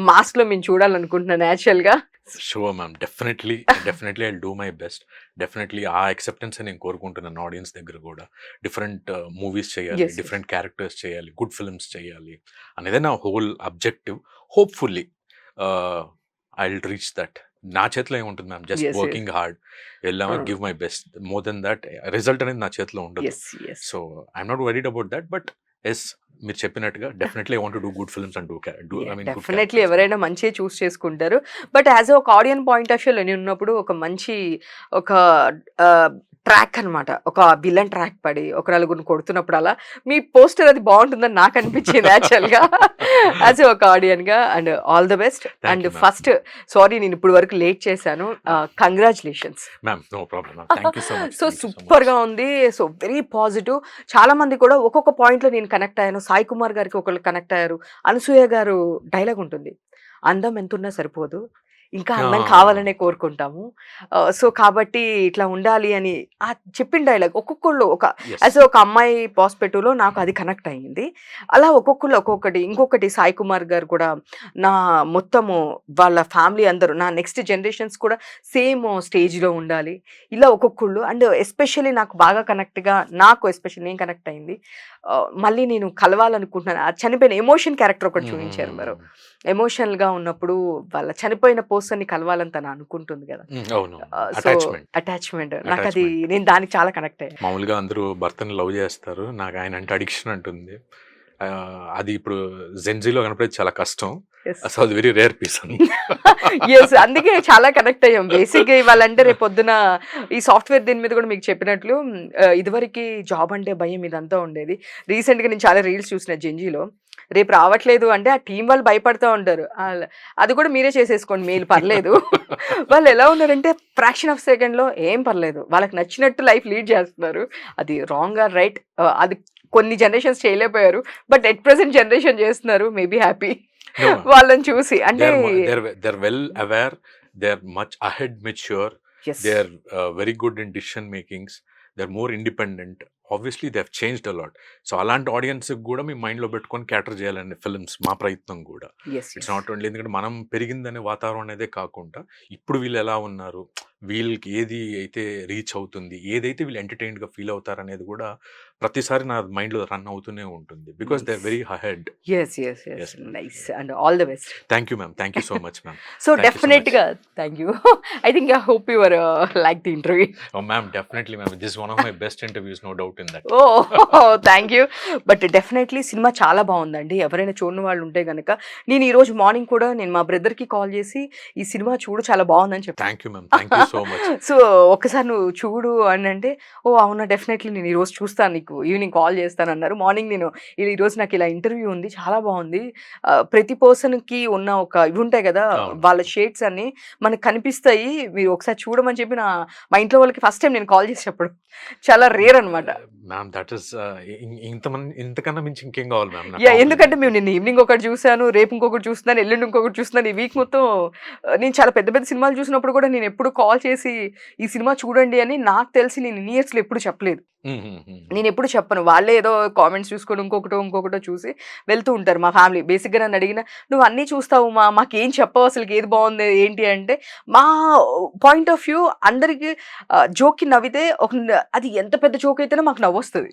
మాస్లో మేము చూడాలనుకుంటున్నాను న్యాచురల్గా. Sure ma'am, definitely I do my best. Definitely ఆ యాక్సెప్టెన్స్ నేను కోరుకుంటున్నాను ఆడియన్స్ దగ్గర కూడా. డిఫరెంట్ మూవీస్ చేయాలి, Yes, yes. డిఫరెంట్ క్యారెక్టర్స్ చేయాలి, గుడ్ ఫిల్మ్స్ చేయాలి అనేదే నా whole objective. Hopefully I will reach that. నా చేతిలో ఏముంటుంది ma'am, just Yes, yes. Working hard, వెళ్ళామా, give my best. More than that result అనేది నా చేతిలో ఉండదు. Yes yes. So I'm not worried about that, but yes మీరు చెప్పినట్టుగా definitely I want do good films and definitely ఎవరైనా మంచిగా చూస్ చేసుకుంటారు. బట్ యాజ్ ఒక ఆడియన్ పాయింట్ ఆఫ్ వ్యూలో నేను ఉన్నప్పుడు ఒక మంచి ఒక ట్రాక్ అనమాట, ఒక విలన్ ట్రాక్ పడి ఒక నలుగురిని కొడుతున్నప్పుడు అలా మీ పోస్టర్ అది బాగుంటుందని నాకు అనిపించింది యాక్చువల్గా యాజ్ ఒక ఆడియన్గా. And all the best. And you, ma'am. First sorry నేను ఇప్పుడు వరకు లేట్ చేశాను, congratulations. Ma'am. No problem, thank you so much. So సూపర్గా ఉంది, సో వెరీ పాజిటివ్. చాలా మంది కూడా ఒక్కొక్క పాయింట్లో నేను కనెక్ట్ అయ్యాను. సాయి కుమార్ గారికి ఒకళ్ళు కనెక్ట్ అయ్యారు. అనసూయ గారు డైలాగ్ ఉంటుంది, అందం ఎంతున్నా సరిపోదు, ఇంకా అందం కావాలనే కోరుకుంటాము. సో కాబట్టి ఇట్లా ఉండాలి అని ఆ చెప్పిన డైలాగ్ ఒక్కొక్కళ్ళు యాజ్ ఒక అమ్మాయి పాస్పెక్టివ్లో నాకు అది కనెక్ట్ అయ్యింది. అలా ఒక్కొక్కళ్ళు ఒక్కొక్కటి. ఇంకొకటి సాయి కుమార్ గారు కూడా నా మొత్తము వాళ్ళ ఫ్యామిలీ అందరూ నా నెక్స్ట్ జనరేషన్స్ కూడా సేమ్ స్టేజ్లో ఉండాలి, ఇలా ఒక్కొక్కళ్ళు. అండ్ ఎస్పెషల్లీ నాకు బాగా కనెక్ట్గా, నాకు ఎస్పెషల్లీ నేను కనెక్ట్ అయింది, మళ్ళీ నేను కలవాలనుకుంటున్నాను. ఆ చనిపోయిన ఎమోషన్ క్యారెక్టర్ ఒకటి చూపించారు మీరు. ఎమోషనల్గా ఉన్నప్పుడు వాళ్ళ చనిపోయిన పర్సన్ని కలవాలని తను అనుకుంటుంది కదా, సో అటాచ్మెంట్. నాకు అది నేను దానికి చాలా కనెక్ట్ అయ్యాను. మామూలుగా అందరూ భర్తని లవ్ చేస్తారు, నాకు ఆయన అంటే అడిక్షన్ అంటుంది. అది ఇప్పుడు జెన్జీలో కనపడేది చాలా కష్టం. సో అది వెరీ రేర్ పీస్ అని. ఎస్, అందుకే చాలా కనెక్ట్ అయ్యాం. బేసిక్గా ఇవాళంటే రేపు పొద్దున ఈ సాఫ్ట్వేర్ దీని మీద కూడా మీకు చెప్పినట్లు ఇదివరకు జాబ్ అంటే భయం ఇదంతా ఉండేది. రీసెంట్గా నేను చాలా రీల్స్ చూసిన జెన్జీలో, రేపు రావట్లేదు అంటే ఆ టీం వాళ్ళు భయపడుతూ ఉంటారు, అది కూడా మీరే చేసేసుకోండి మెయిల్ పర్లేదు. వాళ్ళు ఎలా ఉన్నారంటే ఫ్రాక్షన్ ఆఫ్ సెకండ్లో ఏం పర్లేదు, వాళ్ళకి నచ్చినట్టు లైఫ్ లీడ్ చేస్తున్నారు. అది రాంగ్ ఆర్ రైట్ అది కొన్ని జనరేషన్స్ చేయలేకపోయారు, బట్ ఎట్ ప్రెసెంట్ జనరేషన్ చేస్తున్నారు. మేబీ హ్యాపీ వాళ్ళని చూసి. అంటే they're well aware, they're much ahead, mature, they're very good in decision makings, they're more independent. Obviously they have changed a lot. So అలాంటి audience కూడా మీ మైండ్లో పెట్టుకొని క్యాటర్ చేయాలండి ఫిల్మ్స్. మా ప్రయత్నం కూడా ఇట్స్ నాట్ ఓన్లీ, ఎందుకంటే మనం పెరిగిందనే వాతావరణం అనేదే కాకుండా ఇప్పుడు వీళ్ళు ఎలా ఉన్నారు, వీళ్ళకి ఏది అయితే రీచ్ అవుతుంది, ఏదైతే వీళ్ళు ఎంటర్టైన్డ్గా ఫీల్ అవుతారు అనేది కూడా ప్రతిసారి నా మైండ్లో రన్ అవుతూనే ఉంటుంది. Because they are very ahead. Nice and all the best. Thank you ma'am, thank you so much ma'am. So డెఫినెట్గా thank you. I think I hope your like the interview. Oh ma'am, definitely ma'am. This is one of my best interviews, no doubt in that. Thank you. But definitely cinema చాలా బాగుందండి. ఎవరైనా చూడని వాళ్ళు ఉంటే కనుక, నేను ఈరోజు మార్నింగ్ కూడా నేను మా బ్రదర్కి కాల్ చేసి ఈ సినిమా చూడు చాలా బాగుందని చెప్పాను. Thank you ma'am, thank you so much. So ఒక్కసారి నువ్వు చూడు అని అంటే, ఓ అవునా డెఫినెట్లీ నేను ఈరోజు చూస్తాను నీకు ఈవినింగ్ కాల్ చేస్తాను అన్నారు. మార్నింగ్ నేను ఈరోజు నాకు ఇలా ఇంటర్వ్యూ ఉంది చాలా బాగుంది, ప్రతి పర్సన్కి ఉన్న ఒక ఇవి ఉంటాయి కదా అవును. వాళ్ళ షేడ్స్ అన్ని మనకు కనిపిస్తాయి, మీరు ఒకసారి చూడమని చెప్పి మా ఇంట్లో వాళ్ళకి ఫస్ట్ టైం నేను కాల్ చేసి చెప్పడం చాలా రేర్ అనమాట. మ్యామ్ దట్ ఈస్ ఇంతకన్నా మించి ఇంకేం కావాలి మ్యామ్ యా ఎందుకంటే మేము నిన్న ఈవినింగ్ ఒకటి చూసాను, రేపు ఇంకొకటి చూస్తున్నాను, ఎల్లుండి ఇంకొకటి చూస్తున్నాను, ఈ వీక్ మొత్తం నేను చాలా పెద్ద పెద్ద సినిమాలు చూసినప్పుడు కూడా నేను ఎప్పుడు కాల్ చేసి ఈ సినిమా చూడండి అని నాకు తెలిసి నేను ఇన్ని ఇయర్స్లో ఎప్పుడు చెప్పలేదు. నేను ఎప్పుడు చెప్పను, వాళ్ళే ఏదో కామెంట్స్ చూసుకొని ఇంకొకటో చూసి వెళ్తూ ఉంటారు మా ఫ్యామిలీ. బేసిక్గా నన్ను అడిగిన నువ్వు అన్నీ చూస్తావు మాకేం చెప్పవు అసలు ఏది బాగుంది ఏంటి అంటే, మా పాయింట్ ఆఫ్ వ్యూ అందరికి జోక్కి నవ్వితే అది ఎంత పెద్ద జోక్ అయితేనే మాకు నవ్వొస్తుంది.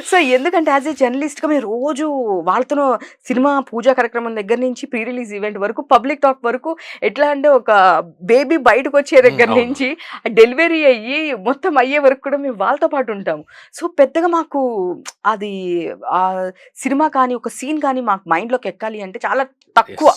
సో ఎందుకంటే యాజ్ ఏ జర్నలిస్ట్గా మేము రోజు వాళ్ళతో సినిమా పూజా కార్యక్రమం దగ్గర నుంచి ప్రీ రిలీజ్ ఈవెంట్ వరకు పబ్లిక్ టాక్ వరకు ఎట్లా అంటే ఒక బేబీ బయటకు వచ్చే దగ్గర అవును. నుంచి డెలివరీ అయ్యి మొత్తం అయ్యే వరకు కూడా మేము వాళ్ళతో పాటు ఉంటాము. సో పెద్దగా మాకు అది ఆ సినిమా కానీ ఒక సీన్ కానీ మాకు మైండ్లోకి ఎక్కాలి అంటే చాలా తక్కువ.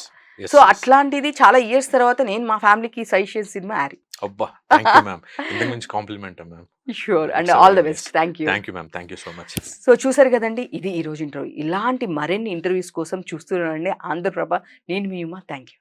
సో అట్లాంటిది చాలా ఇయర్స్ తర్వాత నేను మా ఫ్యామిలీకి సజెస్ట్ చేసిన సినిమా యారీ. అబ్బా థ్యాంక్ యూ మ్యామ్, ఇంతకు మించి compliment ma'am. Sure and all the best. Thank you. Thank you ma'am, thank you so much. So చూసారు కదండి, ఇది ఈరోజు ఇంటర్వ్యూ. ఇలాంటి మరిన్ని ఇంటర్వ్యూస్ కోసం చూస్తున్నానండి ఆంధ్రప్రభ. నేను మీ ఉమా. Thank you.